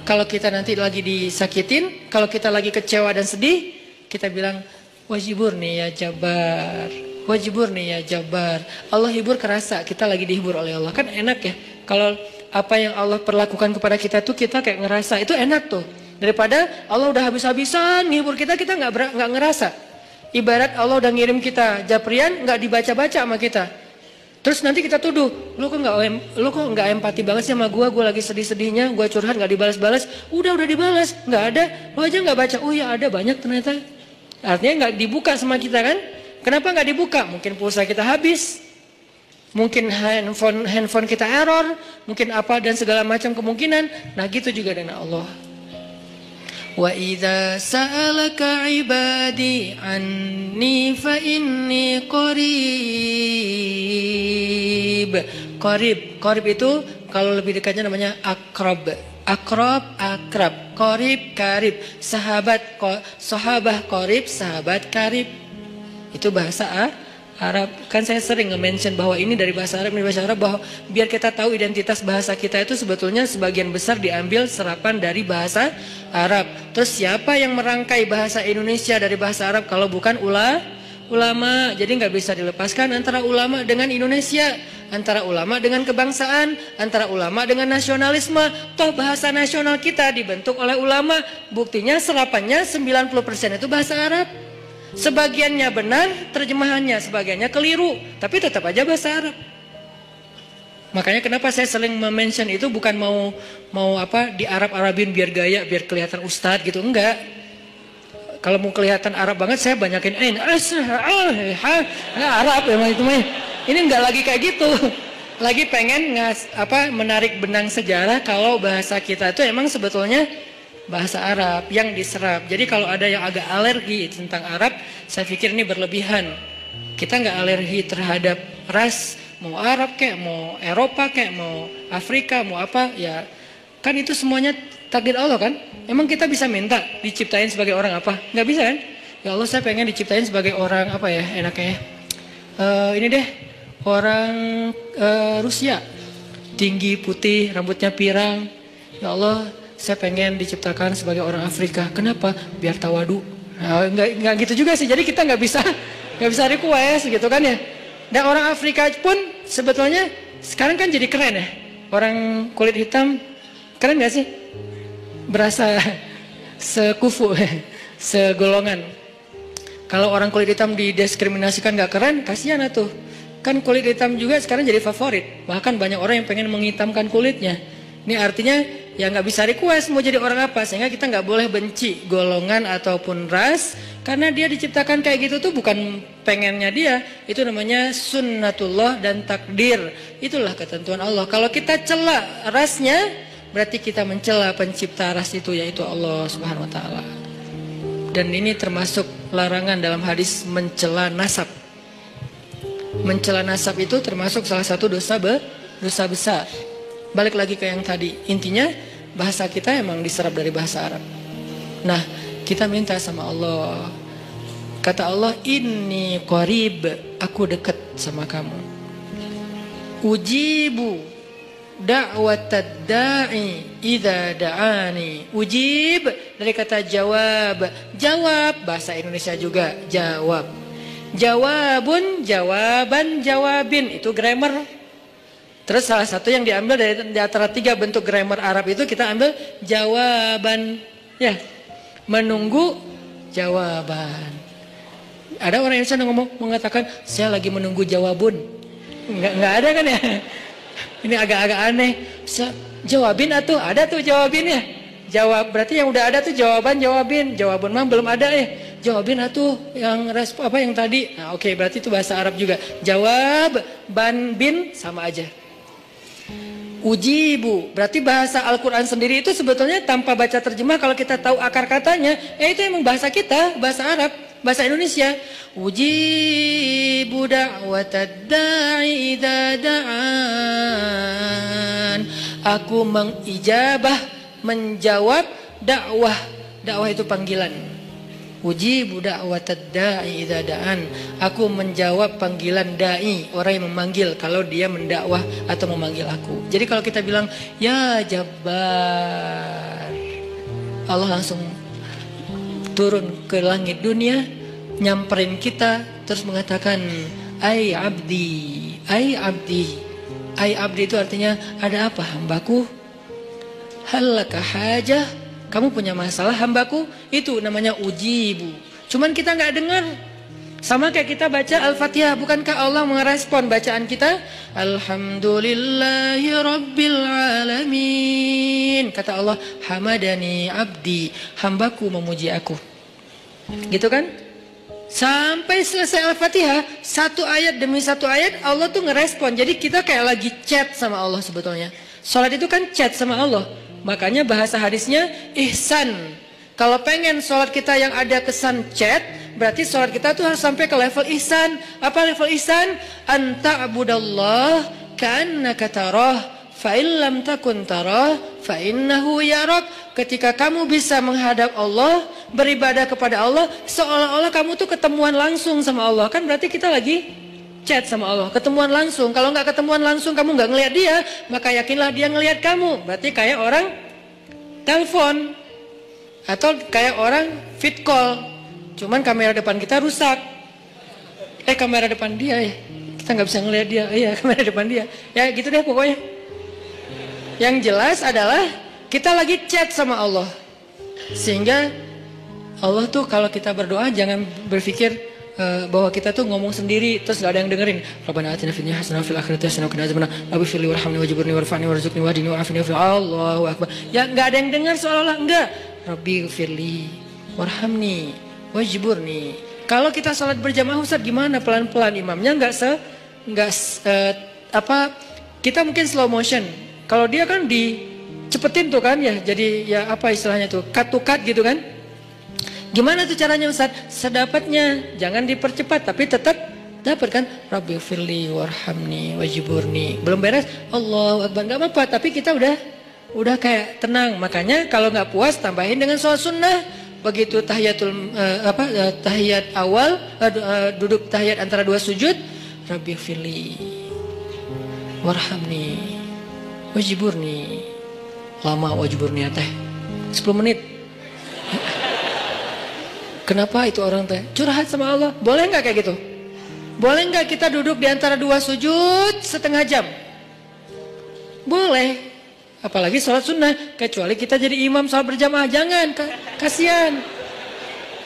kalau kita nanti lagi disakitin, kalau kita lagi kecewa dan sedih, kita bilang wajibur nih ya Jabar, wajibur nih ya Jabar. Allah hibur kerasa, kita lagi dihibur oleh Allah. Kan enak ya, kalau apa yang Allah perlakukan kepada kita tuh kita kayak ngerasa, itu enak tuh. Daripada Allah udah habis-habisan ngehibur kita, kita nggak ngerasa. Ibarat Allah udah ngirim kita japrian, nggak dibaca-baca sama kita. Terus nanti kita tuduh, lu kok nggak empati banget sih sama gue lagi sedih-sedihnya, gue curhat nggak dibalas-balas. Udah dibalas, nggak ada, lu aja nggak baca. Oh ya ada, banyak ternyata. Artinya nggak dibuka sama kita kan? Kenapa nggak dibuka? Mungkin pulsa kita habis. Mungkin handphone kita error, mungkin apa dan segala macam kemungkinan. Nah gitu juga dengan Allah. Wa idza sa'alaka ibadi anni fa inni qarib. Qarib itu kalau lebih dekatnya namanya akrab. Akrab, qarib, sahabat, sahabah qarib, sahabat karib. Itu bahasa Arab. Kan saya sering nge-mention bahwa ini dari bahasa Arab, bahwa biar kita tahu identitas bahasa kita itu sebetulnya sebagian besar diambil serapan dari bahasa Arab. Terus siapa yang merangkai bahasa Indonesia dari bahasa Arab kalau bukan ulama? Jadi nggak bisa dilepaskan antara ulama dengan Indonesia, antara ulama dengan kebangsaan, antara ulama dengan nasionalisme. Toh bahasa nasional kita dibentuk oleh ulama. Buktinya serapannya 90% itu bahasa Arab. Sebagiannya benar terjemahannya, sebagiannya keliru, tapi tetap aja bahasa Arab. Makanya kenapa saya sering mention itu bukan mau apa di Arab-Arabin biar gaya, biar kelihatan ustadz gitu, enggak. Kalau mau kelihatan Arab banget saya banyakin Arab emang itu mah. Ini enggak lagi kayak gitu. Lagi pengen menarik benang sejarah kalau bahasa kita itu emang sebetulnya bahasa Arab yang diserap. Jadi kalau ada yang agak alergi tentang Arab, saya pikir ini berlebihan. Kita nggak alergi terhadap ras, mau Arab kayak, mau Eropa kayak, mau Afrika, mau apa, ya kan itu semuanya takdir Allah kan. Emang kita bisa minta diciptain sebagai orang apa? Nggak bisa kan? Ya Allah, saya pengen diciptain sebagai orang apa ya enaknya? Ini deh, orang Rusia, tinggi, putih, rambutnya pirang. Ya Allah, saya pengen diciptakan sebagai orang Afrika. Kenapa? Biar tawadu. Nah, nggak gitu juga sih. Jadi kita nggak bisa request gitu kan ya. Dan orang Afrika pun sebetulnya sekarang kan jadi keren ya. Orang kulit hitam keren nggak sih? Berasa sekufu, segolongan. Kalau orang kulit hitam didiskriminasikan nggak keren, kasihan tuh. Kan kulit hitam juga sekarang jadi favorit. Bahkan banyak orang yang pengen menghitamkan kulitnya. Ini artinya ya nggak bisa request mau jadi orang apa, sehingga kita nggak boleh benci golongan ataupun ras, karena dia diciptakan kayak gitu tuh bukan pengennya dia, itu namanya sunnatullah dan takdir, itulah ketentuan Allah. Kalau kita cela rasnya, berarti kita mencela pencipta ras itu, yaitu Allah Subhanahu Wa Taala. Dan ini termasuk larangan dalam hadis mencela nasab. Mencela nasab itu termasuk salah satu dosa besar. Balik lagi ke yang tadi, intinya bahasa kita emang diserap dari bahasa Arab. Nah, kita minta sama Allah. Kata Allah, inni qarib, aku dekat sama kamu. Ujibu da'watad da'i idza da'ani. Ujib dari kata jawab. Jawab bahasa Indonesia juga jawab. Jawabun, jawaban, jawabin, itu grammar. Terus salah satu yang diambil dari antara 3 bentuk grammar Arab itu kita ambil jawaban, ya, menunggu jawaban. Ada orang Indonesia yang mengatakan saya lagi menunggu jawabun, nggak ada kan ya? Ini agak-agak aneh. Jawabin atuh, ada tuh jawabinnya. Jawab berarti yang udah ada tuh jawaban, jawabin. Jawabun mah belum ada ya. Jawabin atuh yang apa yang tadi. Nah, oke, berarti itu bahasa Arab juga. Jawab, ban, bin sama aja. Ujibu, berarti bahasa Al-Quran sendiri itu sebetulnya tanpa baca terjemah, kalau kita tahu akar katanya, itu emang bahasa kita, bahasa Arab, bahasa Indonesia. Ujibu da'watad da'i idza da'an. Aku mengijabah, menjawab dakwah. Dakwah itu panggilan. Ujibu da'watad da'i idza da'an. Aku menjawab panggilan dai, orang yang memanggil kalau dia mendakwah atau memanggil aku. Jadi kalau kita bilang ya Jabbar, Allah langsung turun ke langit dunia, nyamperin kita, terus mengatakan ai abdi, ai abdi. Ai abdi itu artinya ada apa hambaku? Halaka hajah, kamu punya masalah hambaku? Itu namanya ujibu. Cuman kita nggak dengar. Sama kayak kita baca Al-Fatihah, bukankah Allah merespon bacaan kita? Alhamdulillahi Rabbil Alamin. Kata Allah, hamadani abdi, hambaku memuji aku. Gitu kan? Sampai selesai Al-Fatihah, satu ayat demi satu ayat Allah tuh ngerespon. Jadi kita kayak lagi chat sama Allah sebetulnya. Salat itu kan chat sama Allah. Makanya bahasa hadisnya ihsan. Kalau pengen salat kita yang ada kesan chat, berarti salat kita tuh harus sampai ke level ihsan. Apa level ihsan? Anta abudallah ka'annaka tarah, fa illam takun tarah fa innahu yarak. Ketika kamu bisa menghadap Allah, beribadah kepada Allah, seolah-olah kamu tuh ketemuan langsung sama Allah. Kan berarti kita lagi chat sama Allah, ketemuan langsung. Kalau nggak ketemuan langsung, kamu nggak ngelihat dia, maka yakinlah dia ngelihat kamu. Berarti kayak orang telepon atau kayak orang fit call, cuman kamera depan kita rusak. Kamera depan dia ya, kita nggak bisa ngelihat dia. Iya, kamera depan dia. Ya gitu deh pokoknya. Yang jelas adalah kita lagi chat sama Allah. Sehingga Allah tuh kalau kita berdoa jangan berpikir bahwa kita tuh ngomong sendiri terus gak ada yang dengerin. Rabbana atina fid dunya hasanah wa fil akhirati hasanah wa qina adzabannar. Rabbi firli warhamni wajburni warfa'ni warzuqni wahdini wa'afini wa Allahu akbar. Ya enggak ada yang dengar seolah-olah enggak. Rabbi firli warhamni wajburni. Kalau kita salat berjamaah Ustaz gimana? Pelan-pelan, imamnya kita mungkin slow motion. Kalau dia kan cepetin tuh kan ya, jadi ya apa istilahnya tuh, cut to cut gitu kan. Gimana tuh caranya Ustaz? Sedapatnya, jangan dipercepat tapi tetap dapat kan. Rabbi firli warhamni wajiburni. Belum beres, Allahu akbar, nggak apa-apa, tapi kita udah kayak tenang. Makanya kalau nggak puas tambahin dengan sholat sunnah. Begitu tahiyat awal, duduk tahiyat antara dua sujud, Rabbi firli warhamni wajiburni. Lama wajiburni teh 10 menit. Kenapa itu orang teh curhat sama Allah? Boleh nggak kayak gitu? Boleh nggak kita duduk di antara dua sujud setengah jam? Boleh. Apalagi sholat sunnah. Kecuali kita jadi imam sholat berjamaah, jangan, kasihan.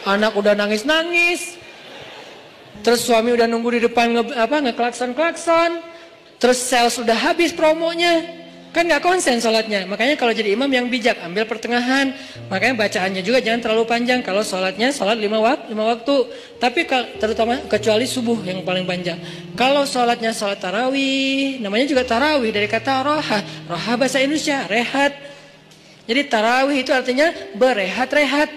Anak udah nangis-nangis, terus suami udah nunggu di depan ngeklakson-klakson, terus sales udah habis promonya. Kan nggak konsen sholatnya. Makanya kalau jadi imam yang bijak, ambil pertengahan. Makanya bacaannya juga jangan terlalu panjang. Kalau sholatnya sholat 5 waktu. Tapi terutama kecuali subuh yang paling panjang. Kalau sholatnya sholat tarawih, namanya juga tarawih dari kata roha. Roha bahasa Indonesia rehat. Jadi tarawih itu artinya berehat-rehat.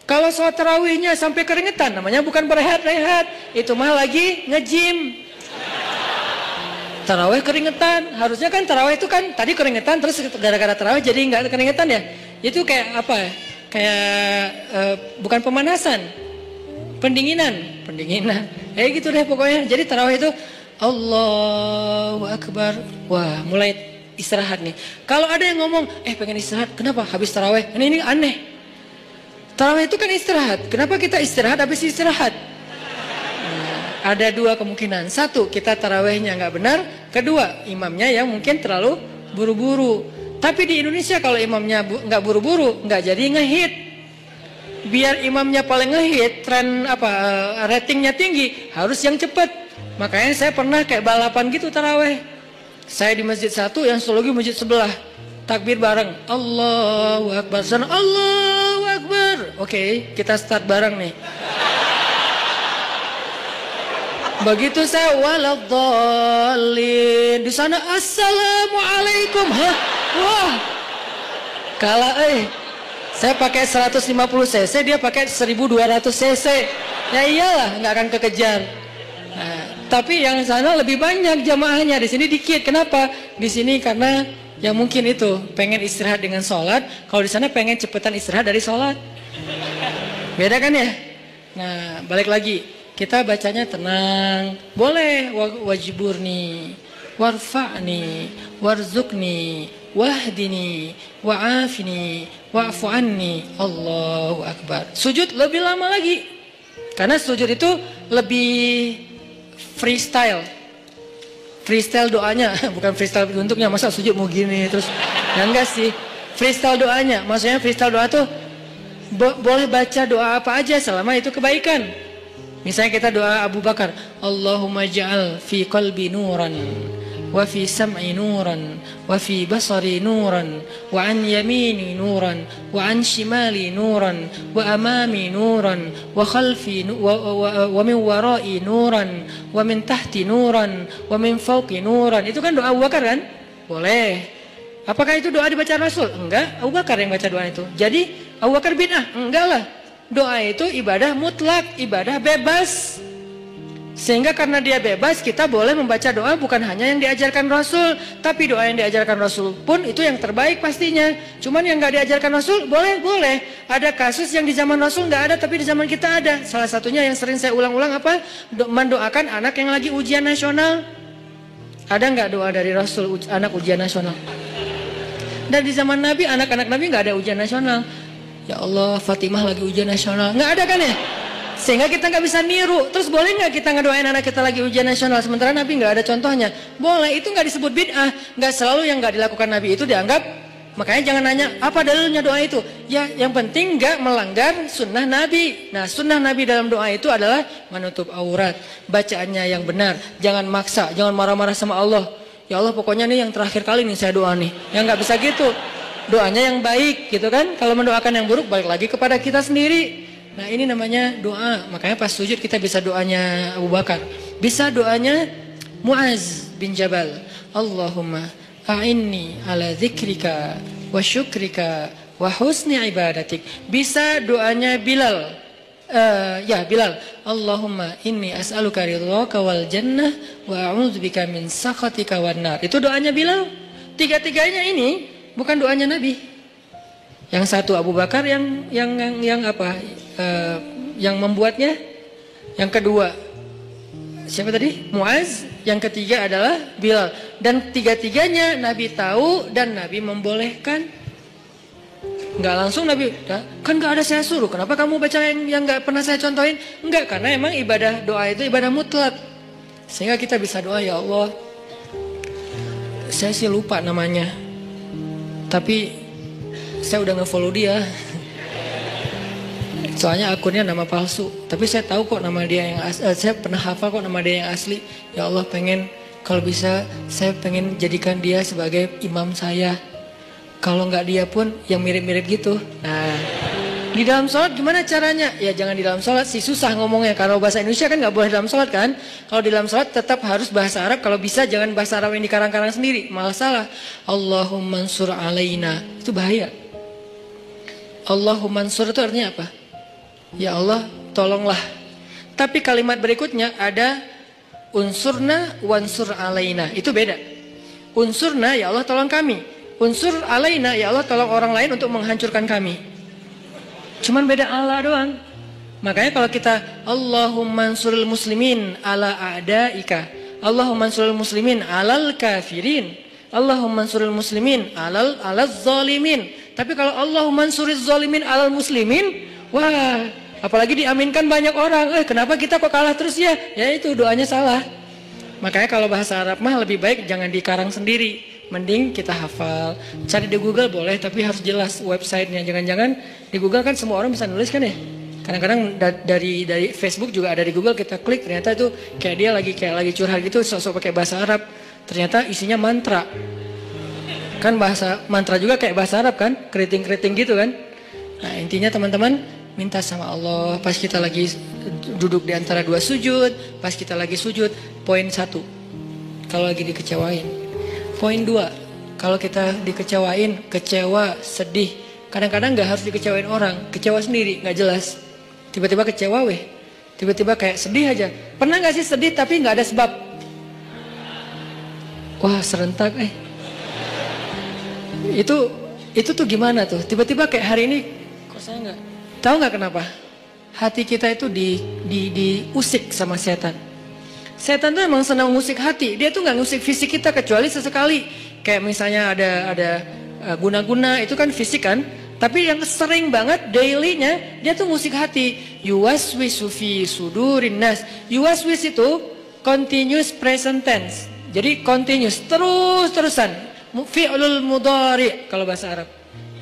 Kalau sholat tarawihnya sampai keringetan, namanya bukan berehat-rehat, itu mah lagi nge-gym. Tarawih keringetan, harusnya kan tarawih itu kan tadi keringetan terus gara-gara tarawih jadi nggak keringetan ya. Itu kayak apa ya? Kayak bukan pemanasan, pendinginan. Gitu deh pokoknya. Jadi tarawih itu Allahu Akbar. Wah, mulai istirahat nih. Kalau ada yang ngomong, pengen istirahat, kenapa? Habis tarawih. Ini aneh. Tarawih itu kan istirahat. Kenapa kita istirahat habis istirahat? Ada dua kemungkinan. Satu, kita tarawihnya nggak benar. Kedua, imamnya yang mungkin terlalu buru-buru. Tapi di Indonesia kalau imamnya nggak buru-buru, nggak jadi ngehit. Biar imamnya paling ngehit, ratingnya tinggi, harus yang cepat. Makanya saya pernah kayak balapan gitu tarawih. Saya di masjid satu, yang satu lagi masjid sebelah. Takbir bareng, Allahu Akbar, Allahu Akbar. Oke, kita start bareng nih. Begitu saya waladhdallin, di sana assalamualaikum. Wah. Kalah Saya pakai 150 cc, dia pakai 1200 cc. Ya iyalah, nggak akan kekejar. Nah, tapi yang sana lebih banyak jamaahnya, di sini dikit. Kenapa? Di sini karena ya mungkin itu pengen istirahat dengan sholat. Kalau di sana pengen cepetan istirahat dari sholat. Beda kan ya? Nah, balik lagi. Kita bacanya tenang, boleh wajiburni, warfa'ni, warzuqni, wahdini, wa'afini, wa'fu anni. Allahu Akbar. Sujud lebih lama lagi. Karena sujud itu lebih freestyle. Freestyle doanya, bukan freestyle bentuknya. Masa sujud mau gini terus. Ya enggak sih. Freestyle doanya. Maksudnya freestyle doa tuh boleh baca doa apa aja selama itu kebaikan. Misalnya kita doa Abu Bakar, Allahumma ja'al fi qalbi nuran wa fi sam'i nuran wa fi basari nuran wa an yamini nuran wa an shimali nuran wa amami nuran wa khalfi wa min warai nuran wa min tahti nuran wa min fawqi nuran. Itu kan doa Abu Bakar kan? Boleh. Apakah itu doa dibaca Rasul? Enggak, Abu Bakar yang baca doa itu. Jadi Abu Bakar bid'ah? Enggak lah. Doa itu ibadah mutlak, ibadah bebas. Sehingga karena dia bebas, kita boleh membaca doa bukan hanya yang diajarkan Rasul, tapi doa yang diajarkan Rasul pun itu yang terbaik pastinya. Cuman yang nggak diajarkan Rasul boleh. Ada kasus yang di zaman Rasul nggak ada, tapi di zaman kita ada. Salah satunya yang sering saya ulang-ulang apa? Mendoakan anak yang lagi ujian nasional. Ada nggak doa dari Rasul anak ujian nasional? Dan di zaman Nabi, anak-anak Nabi nggak ada ujian nasional. Ya Allah, Fatimah lagi ujian nasional. Nggak ada kan ya? Sehingga kita nggak bisa niru. Terus boleh nggak kita ngedoain anak kita lagi ujian nasional sementara Nabi nggak ada contohnya? Boleh, itu nggak disebut bid'ah. Nggak selalu yang nggak dilakukan Nabi itu dianggap. Makanya jangan nanya apa dalilnya doa itu. Ya, yang penting nggak melanggar sunnah Nabi. Nah, sunnah Nabi dalam doa itu adalah menutup aurat, bacaannya yang benar, jangan maksa, jangan marah-marah sama Allah. Ya Allah, pokoknya nih yang terakhir kali nih saya doa nih. Yang nggak bisa gitu. Doanya yang baik gitu kan. Kalau mendoakan yang buruk balik lagi kepada kita sendiri. Nah, ini namanya doa. Makanya pas sujud kita bisa doanya Abu Bakar. Bisa doanya Muaz bin Jabal. Allahumma a'inni ala dzikrika wa syukrika wa husni ibadatik. Bisa doanya Bilal. Bilal. Allahumma inni as'aluka ridhaka wal jannah wa a'udzubika min sakhatika wan nar. Itu doanya Bilal. Tiga-tiganya ini bukan doanya Nabi. Yang satu Abu Bakar yang apa? Yang membuatnya. Yang kedua siapa tadi? Muaz. Yang ketiga adalah Bilal. Dan tiga-tiganya Nabi tahu dan Nabi membolehkan. Enggak langsung Nabi, kan enggak ada saya suruh. Kenapa kamu baca yang enggak pernah saya contohin? Enggak, karena emang ibadah doa itu ibadah mutlak. Sehingga kita bisa doa, ya Allah, saya sih lupa namanya. Tapi saya udah nge-follow dia. Soalnya akunnya nama palsu. Tapi saya tahu kok nama dia yang asli. Saya pernah hafal kok nama dia yang asli. Ya Allah, pengen kalau bisa saya pengen jadikan dia sebagai imam saya. Kalau nggak dia pun yang mirip-mirip gitu. Nah, di dalam sholat gimana caranya? Ya jangan di dalam sholat sih, susah ngomongnya. Kalau bahasa Indonesia kan nggak boleh dalam sholat kan. Kalau di dalam sholat tetap harus bahasa Arab. Kalau bisa jangan bahasa Arab yang dikarang-karang sendiri. Malah salah. Allahumma ansur alaina. Itu bahaya. Allahumma ansur itu artinya apa? Ya Allah, tolonglah. Tapi kalimat berikutnya ada unsurna wansur alaina. Itu beda. Unsurna, ya Allah tolong kami. Unsur alaina, ya Allah tolong orang lain untuk menghancurkan kami. Cuman beda Allah doang. Makanya kalau kita Allahumma ansuril muslimin ala a'daika, Allahumma ansuril muslimin alal kafirin, Allahumma ansuril muslimin alal zalimin. Tapi kalau Allahumma ansuril zalimin alal muslimin, wah, apalagi diaminkan banyak orang. Kenapa kita kok kalah terus ya? Ya itu doanya salah. Makanya kalau bahasa Arab mah lebih baik jangan dikarang sendiri. Mending kita hafal. Cari di Google boleh, tapi harus jelas websitenya. Jangan-jangan di Google kan semua orang bisa nulis kan ya. Kadang-kadang dari Facebook juga ada di Google, kita klik ternyata itu kayak dia lagi curhat gitu, sok-sok pakai bahasa Arab. Ternyata isinya mantra. Kan bahasa mantra juga kayak bahasa Arab kan, keriting-keriting gitu kan. Nah, intinya teman-teman minta sama Allah pas kita lagi duduk di antara dua sujud, pas kita lagi sujud. Poin 1, kalau lagi dikecewain. Poin 2, kalau kita dikecewain, kecewa, sedih, kadang-kadang gak harus dikecewain orang, kecewa sendiri, gak jelas. Tiba-tiba kecewa weh, tiba-tiba kayak sedih aja. Pernah gak sih sedih tapi gak ada sebab? Wah serentak Itu tuh gimana tuh? Tiba-tiba kayak hari ini, kok saya gak? Tahu gak kenapa? Hati kita itu diusik sama setan. Setan tuh emang senang ngusik hati. Dia tuh nggak ngusik fisik kita kecuali sesekali. Kayak misalnya ada guna-guna itu kan fisik kan. Tapi yang sering banget dailynya dia tuh ngusik hati. Yuwaswisu fi sudurin nas. Yuwaswis itu continuous present tense. Jadi continuous, terus-terusan. Fi'lul mudhari kalau bahasa Arab.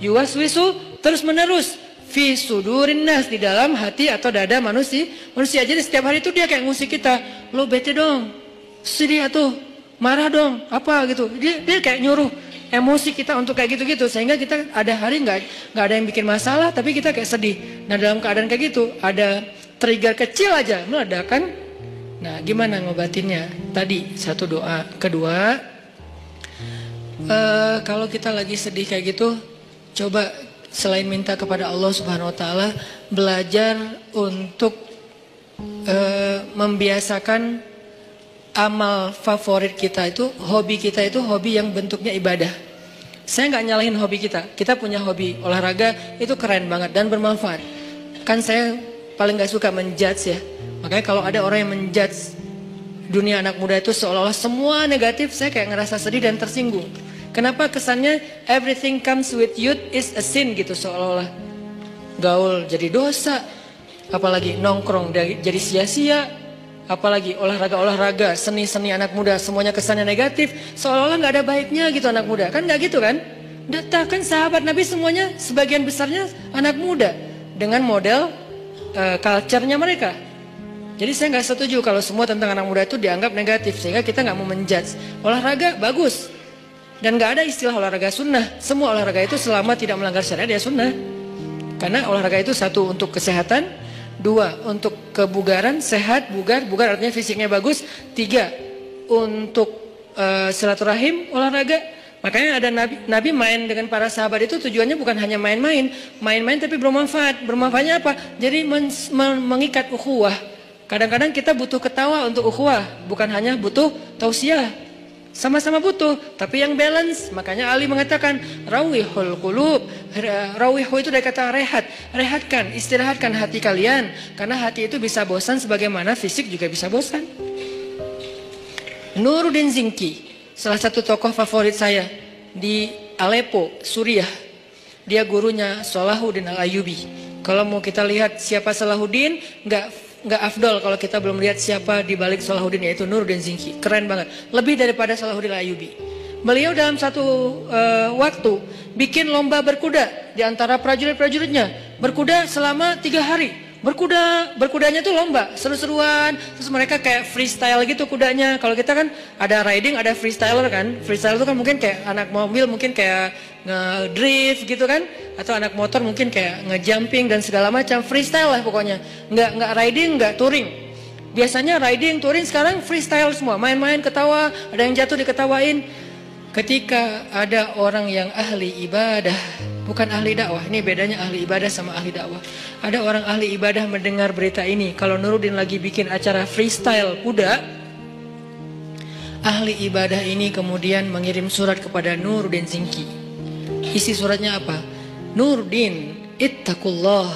Yuwaswisu terus menerus. Fi sudurin nas, di dalam hati atau dada manusia. Jadi setiap hari itu dia kayak ngusik kita. Lo bete dong, sedih atuh, marah dong, apa gitu. Dia kayak nyuruh emosi kita untuk kayak gitu-gitu, sehingga kita ada hari nggak ada yang bikin masalah, tapi kita kayak sedih. Nah dalam keadaan kayak gitu, ada trigger kecil aja meledak kan. Nah gimana ngobatinnya? Tadi satu doa. Kedua, kalau kita lagi sedih kayak gitu, coba selain minta kepada Allah Subhanahu Wa Taala, belajar untuk membiasakan amal favorit kita itu, hobi kita itu hobi yang bentuknya ibadah. Saya nggak nyalahin hobi kita. Kita punya hobi olahraga itu keren banget dan bermanfaat. Kan saya paling nggak suka menjudge ya. Makanya kalau ada orang yang menjudge dunia anak muda itu seolah-olah semua negatif, saya kayak ngerasa sedih dan tersinggung. Kenapa kesannya everything comes with youth is a sin gitu, seolah-olah gaul jadi dosa, apalagi nongkrong jadi sia-sia, apalagi olahraga, seni-seni anak muda semuanya kesannya negatif, seolah-olah nggak ada baiknya gitu anak muda. Kan nggak gitu kan? Kan sahabat Nabi semuanya sebagian besarnya anak muda dengan model culture-nya mereka. Jadi saya nggak setuju kalau semua tentang anak muda itu dianggap negatif, sehingga kita nggak mau menjudge. Olahraga bagus dan nggak ada istilah olahraga sunnah. Semua olahraga itu selama tidak melanggar syariat ya sunnah. Karena olahraga itu satu untuk kesehatan, dua untuk kebugaran, sehat, bugar artinya fisiknya bagus, tiga untuk silaturahim, olahraga. Makanya ada Nabi main dengan para sahabat itu tujuannya bukan hanya main-main tapi bermanfaat. Bermanfaatnya apa? Jadi mengikat ukhuwah. Kadang-kadang kita butuh ketawa untuk ukhuwah, bukan hanya butuh tausiah. Sama-sama butuh, tapi yang balance. Makanya Ali mengatakan rawihul qulub. Rawihu itu dari kata rehat. Rehatkan, istirahatkan hati kalian, karena hati itu bisa bosan sebagaimana fisik juga bisa bosan. Nuruddin Zinki, salah satu tokoh favorit saya di Aleppo, Suriah. Dia gurunya Salahuddin Al-Ayyubi. Kalau mau kita lihat siapa Salahuddin, nggak afdol kalau kita belum lihat siapa di balik Salahuddin, yaitu Nuruddin Zinki. Keren banget, lebih daripada Salahuddin Al-Ayyubi. Beliau dalam satu waktu bikin lomba berkuda di antara prajurit-prajuritnya. Berkuda selama 3 hari. Berkudanya tuh lomba, seru-seruan. Terus mereka kayak freestyle gitu kudanya. Kalau kita kan ada riding, ada freestyler kan. Freestyle itu kan mungkin kayak anak mobil, mungkin kayak ngedrift gitu kan. Atau anak motor mungkin kayak ngejumping dan segala macam. Freestyle lah pokoknya. Nggak riding, nggak touring. Biasanya riding, touring, sekarang freestyle semua. Main-main, ketawa, ada yang jatuh diketawain. Ketika ada orang yang ahli ibadah, bukan ahli dakwah, ini bedanya ahli ibadah sama ahli dakwah. Ada orang ahli ibadah mendengar berita ini, kalau Nuruddin lagi bikin acara freestyle kuda, ahli ibadah ini kemudian mengirim surat kepada Nuruddin Zinki. Isi suratnya apa? Nuruddin, ittaqullah.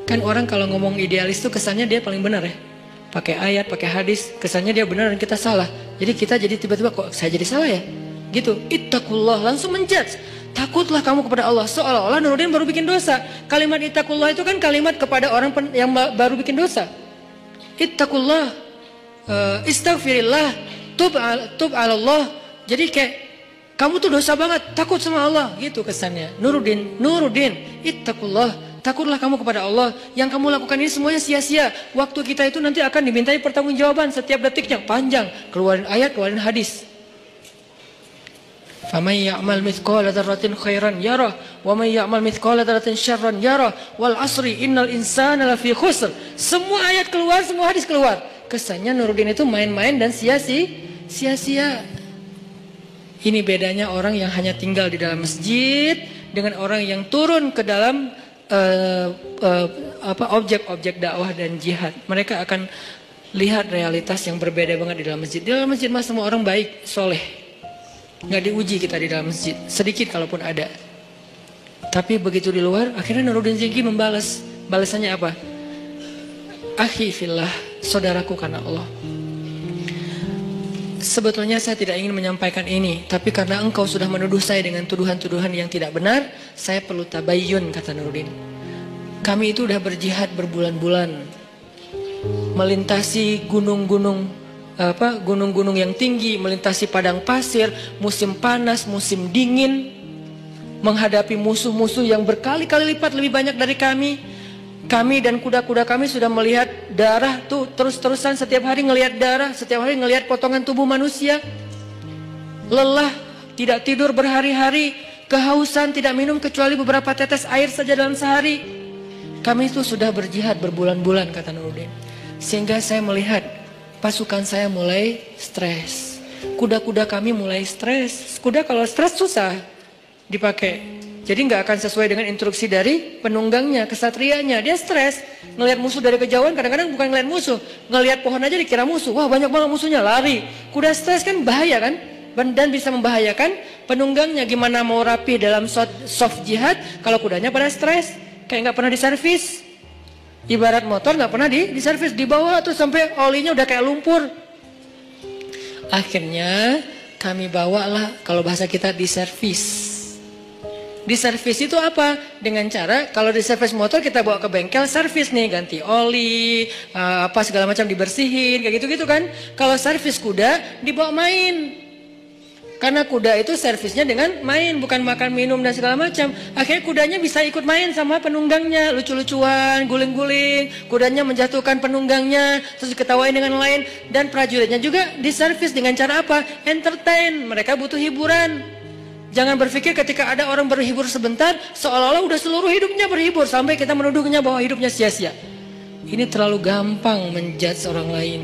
Kan orang kalau ngomong idealis tuh kesannya dia paling benar ya. Pakai ayat, pakai hadis, kesannya dia benar dan kita salah. Jadi kita jadi tiba-tiba kok saya jadi salah ya? Gitu. Ittaqullah, langsung menjudge. Takutlah kamu kepada Allah. Seolah-olah Nuruddin baru bikin dosa. Kalimat ittaqullah itu kan kalimat kepada orang yang baru bikin dosa. Ittaqullah, istaghfirillah, tub ala Allah. Jadi kayak kamu tuh dosa banget, takut sama Allah, gitu kesannya. Nuruddin, ittaqullah. Takutlah kamu kepada Allah. Yang kamu lakukan ini semuanya sia-sia. Waktu kita itu nanti akan dimintai pertanggungjawaban setiap detiknya. Panjang. Keluarin ayat, keluarin hadis. فَمَنْ يَعْمَلْ مِثْقَالَ ذَرَّةٍ خَيْرًا يَرَهُ وَمَنْ يَعْمَلْ مِثْقَالَ ذَرَّةٍ شَرًّا يَرَهُ وَالْعَصْرِ إِنَّ الْإِنسَانَ لَفِي خُسْرٍ. Semua ayat keluar, semua hadis keluar. Kesannya Nuruddin itu main-main dan sia-sia. Ini bedanya orang yang hanya tinggal di dalam masjid dengan orang yang turun ke dalam objek-objek dakwah dan jihad. Mereka akan lihat realitas yang berbeda banget di dalam masjid. Di dalam masjid mah semua orang baik, soleh. Nggak diuji kita di dalam masjid, sedikit kalaupun ada. Tapi begitu di luar, akhirnya Nuruddin Zinki membalas. Balasannya apa? Akhi fillah, saudaraku karena Allah. Sebetulnya saya tidak ingin menyampaikan ini, tapi karena engkau sudah menuduh saya dengan tuduhan-tuduhan yang tidak benar, saya perlu tabayyun, kata Nuruddin. Kami itu udah berjihad berbulan-bulan, melintasi gunung-gunung yang tinggi, melintasi padang pasir, musim panas, musim dingin, menghadapi musuh-musuh yang berkali-kali lipat lebih banyak dari kami. Kami dan kuda-kuda kami sudah melihat darah tuh terus-terusan, setiap hari ngelihat darah, setiap hari ngelihat potongan tubuh manusia. Lelah, tidak tidur berhari-hari, kehausan, tidak minum kecuali beberapa tetes air saja dalam sehari. Kami itu sudah berjihad berbulan-bulan, kata Nuruddin. Sehingga saya melihat pasukan saya mulai stres. Kuda-kuda kami mulai stres. Kuda kalau stres susah dipakai. Jadi nggak akan sesuai dengan instruksi dari penunggangnya, kesatrianya. Dia stres, ngelihat musuh dari kejauhan, kadang-kadang bukan ngelihat musuh, ngelihat pohon aja dikira musuh. Wah, banyak banget musuhnya, lari. Kuda stres kan bahaya kan? Dan bisa membahayakan penunggangnya. Gimana mau rapi dalam soft jihad kalau kudanya pada stres, kayak nggak pernah diservis. Ibarat motor nggak pernah diservis, dibawa terus sampai olinya udah kayak lumpur. Akhirnya kami bawalah, kalau bahasa kita, diservis. Diservis itu apa? Dengan cara, kalau diservis motor kita bawa ke bengkel servis nih, ganti oli, apa segala macam dibersihin, kayak gitu-gitu kan. Kalau servis kuda dibawa main. Karena kuda itu servisnya dengan main, bukan makan, minum dan segala macam. Akhirnya kudanya bisa ikut main sama penunggangnya, lucu-lucuan, guling-guling. Kudanya menjatuhkan penunggangnya, terus diketawain dengan lain. Dan prajuritnya juga diservis dengan cara apa? Entertain, mereka butuh hiburan. Jangan berpikir ketika ada orang berhibur sebentar, seolah-olah udah seluruh hidupnya berhibur, sampai kita menuduhnya bahwa hidupnya sia-sia. Ini terlalu gampang menjudge orang lain.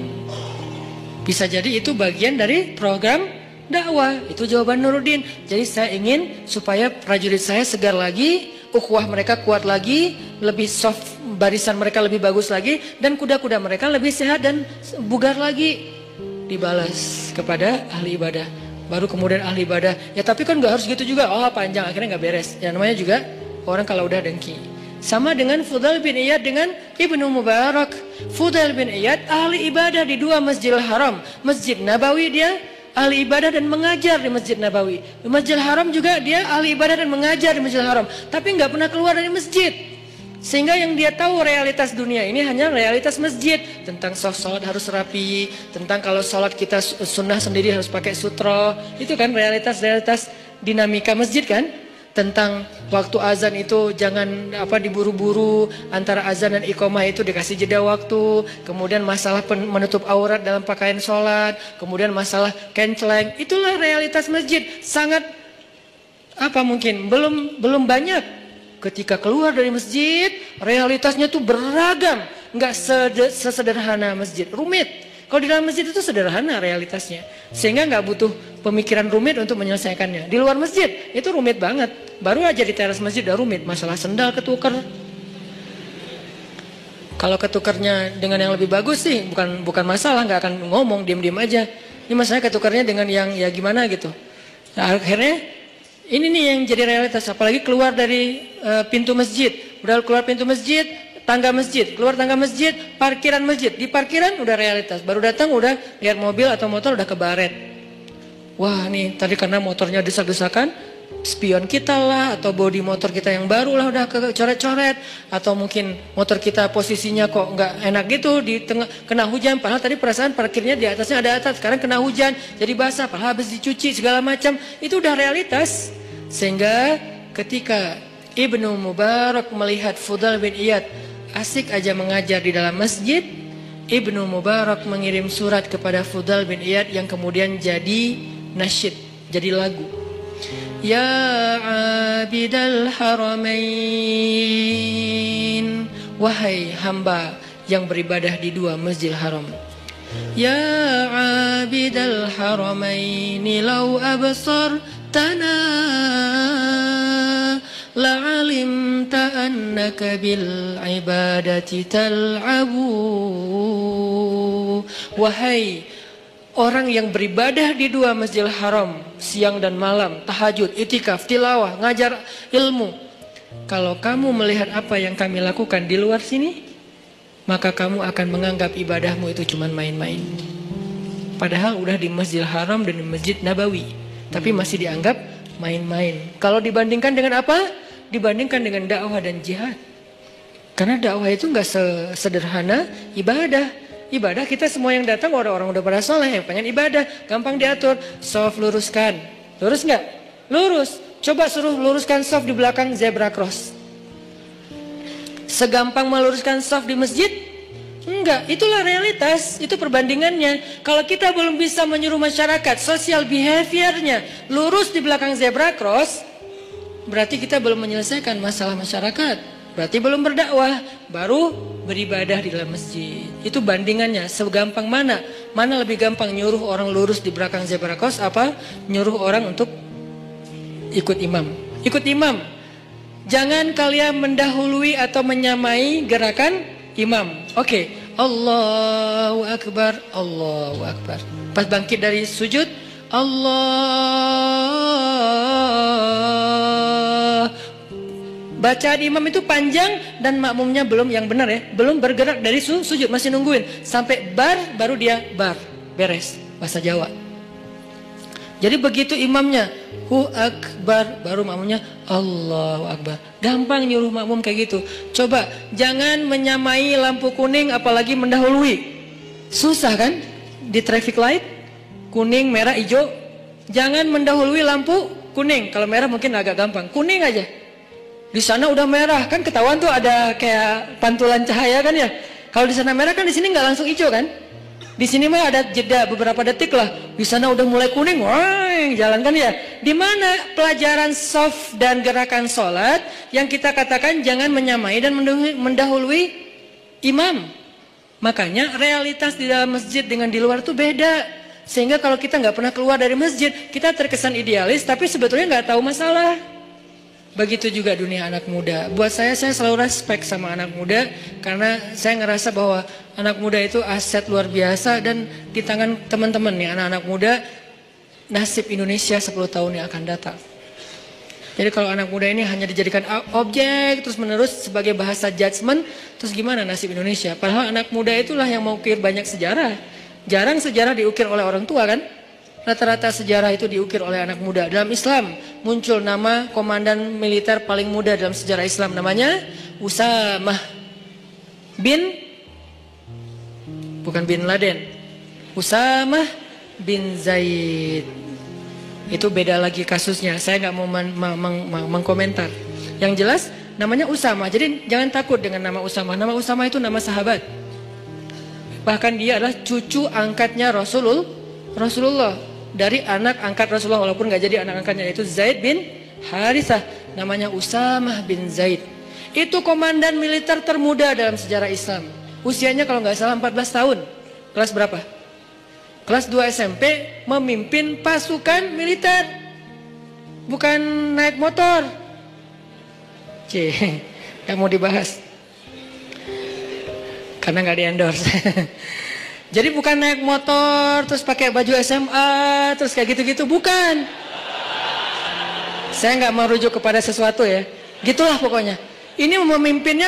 Bisa jadi itu bagian dari program dakwah. Itu jawaban Nuruddin. Jadi saya ingin supaya prajurit saya segar lagi, ukhuwah mereka kuat lagi, lebih soft, barisan mereka lebih bagus lagi, dan kuda-kuda mereka lebih sehat dan bugar lagi. Dibalas kepada ahli ibadah. Baru kemudian ahli ibadah, ya tapi kan gak harus gitu juga. Oh panjang, akhirnya gak beres. Ya namanya juga orang kalau udah dengki. Sama dengan Fudail bin Iyad dengan Ibnu Mubarak. Fudail bin Iyad ahli ibadah di dua Masjidil Haram. Masjid Nabawi dia ahli ibadah dan mengajar di Masjid Nabawi. Di Masjidil Haram juga dia ahli ibadah dan mengajar di Masjidil Haram. Tapi gak pernah keluar dari masjid. Sehingga yang dia tahu realitas dunia ini hanya realitas masjid. Tentang sholat harus rapi, tentang kalau sholat kita sunnah sendiri harus pakai sutro. Itu kan realitas-realitas dinamika masjid kan. Tentang waktu azan itu jangan diburu-buru, antara azan dan iqomah itu dikasih jeda waktu. Kemudian masalah menutup aurat dalam pakaian sholat. Kemudian masalah kenceleng. Itulah realitas masjid. Sangat mungkin belum banyak. Ketika keluar dari masjid, realitasnya tuh beragam. Nggak sesederhana masjid, rumit. Kalau di dalam masjid itu sederhana realitasnya. Sehingga nggak butuh pemikiran rumit untuk menyelesaikannya. Di luar masjid, itu rumit banget. Baru aja di teras masjid udah rumit. Masalah sendal ketuker. Kalau ketukernya dengan yang lebih bagus sih, bukan masalah, nggak akan ngomong, diem-diem aja. Ini masalahnya ketukernya dengan yang ya gimana gitu. Nah, akhirnya ini nih yang jadi realitas, apalagi keluar dari pintu masjid. Udah keluar pintu masjid, tangga masjid, keluar tangga masjid, parkiran masjid. Di parkiran udah realitas, baru datang udah lihat mobil atau motor udah kebaret. Wah nih tadi karena motornya desak-desakan, spion kita lah, atau bodi motor kita yang baru lah udah kecoret-coret. Atau mungkin motor kita posisinya kok nggak enak gitu, di tengah kena hujan. Padahal tadi perasaan parkirnya di atasnya ada atap, sekarang kena hujan, jadi basah. Padahal habis dicuci segala macam, itu udah realitas. Sehingga ketika Ibnu Mubarak melihat Fudail bin Iyad asik aja mengajar di dalam masjid, Ibnu Mubarak mengirim surat kepada Fudail bin Iyad yang kemudian jadi nasyid, jadi lagu. Ya abidal haramain, wahai hamba yang beribadah di dua Masjidil Haram. Ya abidal haramain, law absartana la'alimta annaka bil ibadati tal'abu. Wahai orang yang beribadah di dua Masjidil Haram siang dan malam, tahajud, itikaf, tilawah, ngajar ilmu. Kalau kamu melihat apa yang kami lakukan di luar sini, maka kamu akan menganggap ibadahmu itu cuma main-main. Padahal udah di Masjidil Haram dan di Masjid Nabawi, tapi masih dianggap main-main. Kalau dibandingkan dengan apa? Dibandingkan dengan dakwah dan jihad. Karena dakwah itu nggak sederhana ibadah. Ibadah kita semua yang datang orang-orang udah pada soleh, yang pengen ibadah, gampang diatur. Soft luruskan, lurus nggak? Lurus. Coba suruh luruskan soft di belakang zebra cross. Segampang meluruskan saf di masjid? Enggak, itulah realitas, itu perbandingannya. Kalau kita belum bisa menyuruh masyarakat, social behaviornya lurus di belakang zebra cross, berarti kita belum menyelesaikan masalah masyarakat. Berarti belum berdakwah, baru beribadah di dalam masjid. Itu bandingannya, segampang mana? Mana lebih gampang, nyuruh orang lurus di belakang zebra cross apa nyuruh orang untuk ikut imam? Ikut imam. Jangan kalian mendahului atau menyamai gerakan imam. Oke. Allahu Akbar, Allahu Akbar. Pas bangkit dari sujud, Allah. Bacaan imam itu panjang dan makmumnya belum, yang benar ya, belum bergerak dari sujud, masih nungguin sampai bar, baru dia bar, beres, bahasa Jawa. Jadi begitu imamnya Hu Akbar, baru makmumnya Allahu Akbar. Gampang nyuruh makmum kayak gitu. Coba jangan menyamai lampu kuning apalagi mendahului. Susah kan? Di traffic light kuning, merah, hijau. Jangan mendahului lampu kuning. Kalau merah mungkin agak gampang. Kuning aja. Di sana udah merah kan, ketahuan tuh ada kayak pantulan cahaya kan ya. Kalau di sana merah kan, di sini nggak langsung hijau kan? Di sini mah ada jeda beberapa detik lah. Di sana udah mulai kuning, wah, jalan kan ya. Di mana pelajaran soft dan gerakan sholat yang kita katakan jangan menyamai dan mendahului imam. Makanya realitas di dalam masjid dengan di luar tuh beda. Sehingga kalau kita nggak pernah keluar dari masjid, kita terkesan idealis, tapi sebetulnya nggak tahu masalah. Begitu juga dunia anak muda. Buat saya selalu respect sama anak muda, karena saya ngerasa bahwa anak muda itu aset luar biasa. Dan di tangan teman-teman nih, anak-anak muda, nasib Indonesia 10 tahun yang akan datang. Jadi kalau anak muda ini hanya dijadikan objek terus menerus sebagai bahasa judgement, terus gimana nasib Indonesia? Padahal anak muda itulah yang mengukir banyak sejarah. Jarang sejarah diukir oleh orang tua kan? Rata-rata sejarah itu diukir oleh anak muda. Dalam Islam muncul nama komandan militer paling muda dalam sejarah Islam, namanya Usamah bin, bukan bin Laden, Usamah bin Zaid. Itu beda lagi kasusnya, saya nggak mau mengkomentar. Yang jelas namanya Usamah. Jadi jangan takut dengan nama Usamah. Nama Usamah itu nama sahabat. Bahkan dia adalah cucu angkatnya Rasulullah. Dari anak angkat Rasulullah, walaupun gak jadi anak angkatnya, yaitu Zaid bin Harithah. Namanya Usamah bin Zaid. Itu komandan militer termuda dalam sejarah Islam. Usianya kalau gak salah 14 tahun. Kelas berapa? Kelas 2 SMP, memimpin pasukan militer. Bukan naik motor. Gak mau dibahas, karena gak di endorse. Jadi bukan naik motor, terus pakai baju SMA, terus kayak gitu-gitu, bukan. Saya nggak merujuk kepada sesuatu ya. Gitulah pokoknya. Ini memimpinnya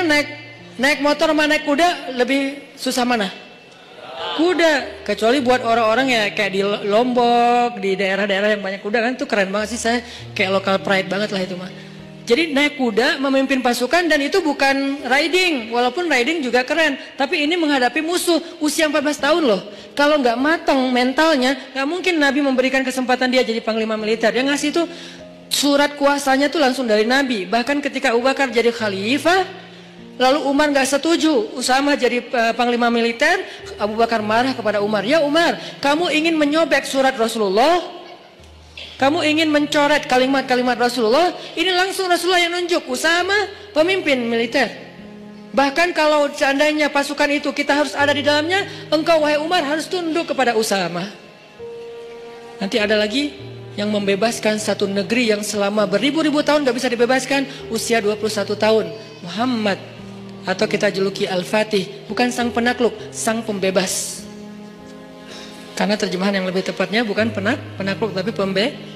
naik motor sama naik kuda, lebih susah mana? Kuda. Kecuali buat orang-orang ya kayak di Lombok, di daerah-daerah yang banyak kuda kan, itu keren banget sih. Saya kayak local pride banget lah itu mah. Jadi naik kuda, memimpin pasukan, dan itu bukan riding. Walaupun riding juga keren, tapi ini menghadapi musuh usia 14 tahun loh. Kalau nggak matang mentalnya, nggak mungkin Nabi memberikan kesempatan dia jadi panglima militer. Yang ngasih itu surat kuasanya tuh langsung dari Nabi. Bahkan ketika Abu Bakar jadi khalifah, lalu Umar nggak setuju Usamah jadi panglima militer, Abu Bakar marah kepada Umar. Ya Umar, kamu ingin menyobek surat Rasulullah? Kamu ingin mencoret kalimat-kalimat Rasulullah? Ini langsung Rasulullah yang nunjuk Usamah pemimpin militer. Bahkan kalau seandainya pasukan itu kita harus ada di dalamnya, engkau wahai Umar harus tunduk kepada Usamah. Nanti ada lagi yang membebaskan satu negeri yang selama beribu-ribu tahun gak bisa dibebaskan, usia 21 tahun. Muhammad, atau kita juluki Al-Fatih, bukan sang penakluk, sang pembebas. Karena terjemahan yang lebih tepatnya bukan penakluk, tapi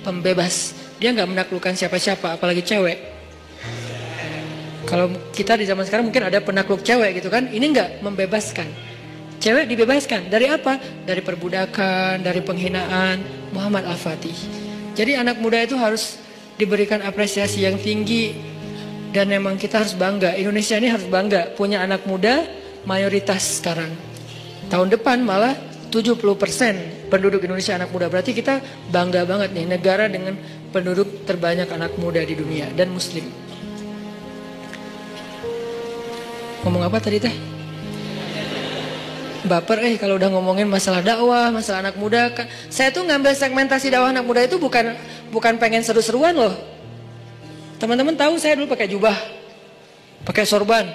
pembebas. Dia nggak menaklukkan siapa-siapa, apalagi cewek. Kalau kita di zaman sekarang mungkin ada penakluk cewek gitu kan, ini nggak, membebaskan. Cewek dibebaskan dari apa? Dari perbudakan, dari penghinaan. Muhammad Al-Fatih. Jadi anak muda itu harus diberikan apresiasi yang tinggi, dan memang kita harus bangga. Indonesia ini harus bangga punya anak muda mayoritas sekarang. Tahun depan malah 70% penduduk Indonesia anak muda. Berarti kita bangga banget nih, negara dengan penduduk terbanyak anak muda di dunia dan muslim. Ngomong apa tadi teh? Baper kalau udah ngomongin masalah dakwah, masalah anak muda. Saya tuh ngambil segmentasi dakwah anak muda itu bukan pengen seru-seruan loh. Teman-teman tahu saya dulu pakai jubah, pakai sorban,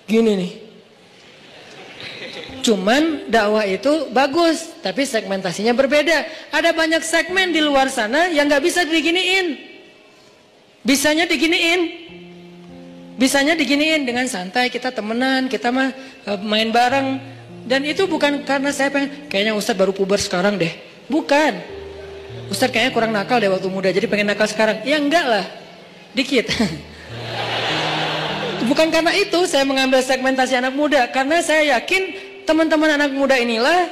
gini nih. Cuman dakwah itu bagus, tapi segmentasinya berbeda. Ada banyak segmen di luar sana yang nggak bisa diginiin. Bisanya diginiin dengan santai, kita temenan, kita mah main bareng. Dan itu bukan karena saya pengen, kayaknya Ustadz baru puber sekarang deh. Bukan. Ustadz kayaknya kurang nakal deh waktu muda, jadi pengen nakal sekarang. Ya enggak lah, dikit. Bukan karena itu saya mengambil segmentasi anak muda. Karena saya yakin teman-teman anak muda inilah,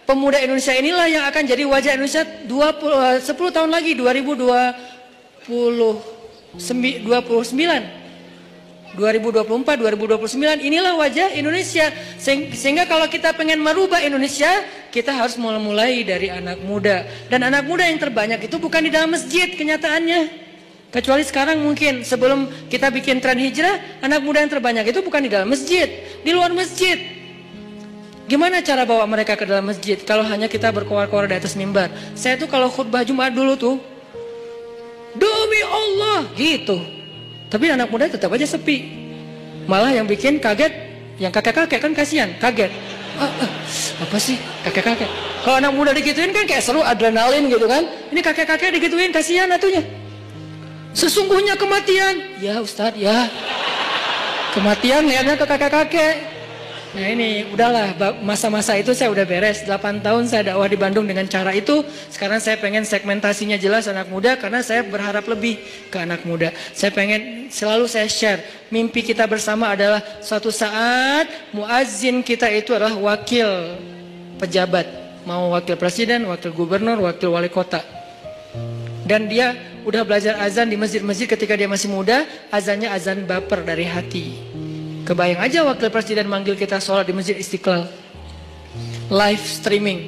pemuda Indonesia inilah yang akan jadi wajah Indonesia 10 tahun lagi, 2024, 2029, inilah wajah Indonesia. Sehingga kalau kita pengen merubah Indonesia, kita harus mulai dari anak muda. Dan anak muda yang terbanyak itu bukan di dalam masjid kenyataannya. Kecuali sekarang mungkin, sebelum kita bikin tren hijrah, anak muda yang terbanyak itu bukan di dalam masjid, di luar masjid. Gimana cara bawa mereka ke dalam masjid kalau hanya kita berkoar-koar di atas mimbar? Saya tuh kalau khutbah Jumat dulu tuh, demi Allah gitu. Tapi anak muda tetap aja sepi. Malah yang bikin kaget, yang kakek-kakek kan kasihan, kaget. Apa sih kakek-kakek? Kalau anak muda digituin kan kayak seru, adrenalin gitu kan. Ini kakek-kakek digituin, kasihan atunya. Sesungguhnya kematian, ya Ustadz ya. Kematian lihatnya ke kakek-kakek. Nah ini udahlah, masa-masa itu saya udah beres. 8 tahun saya dakwah di Bandung dengan cara itu. Sekarang saya pengen segmentasinya jelas anak muda, karena saya berharap lebih ke anak muda. Saya pengen, selalu saya share, mimpi kita bersama adalah suatu saat muazzin kita itu adalah wakil pejabat. Mau wakil presiden, wakil gubernur, wakil wali kota. Dan dia udah belajar azan di masjid-masjid ketika dia masih muda. Azannya azan baper dari hati. Kebayang aja wakil presiden manggil kita sholat di Masjid Istiqlal, live streaming.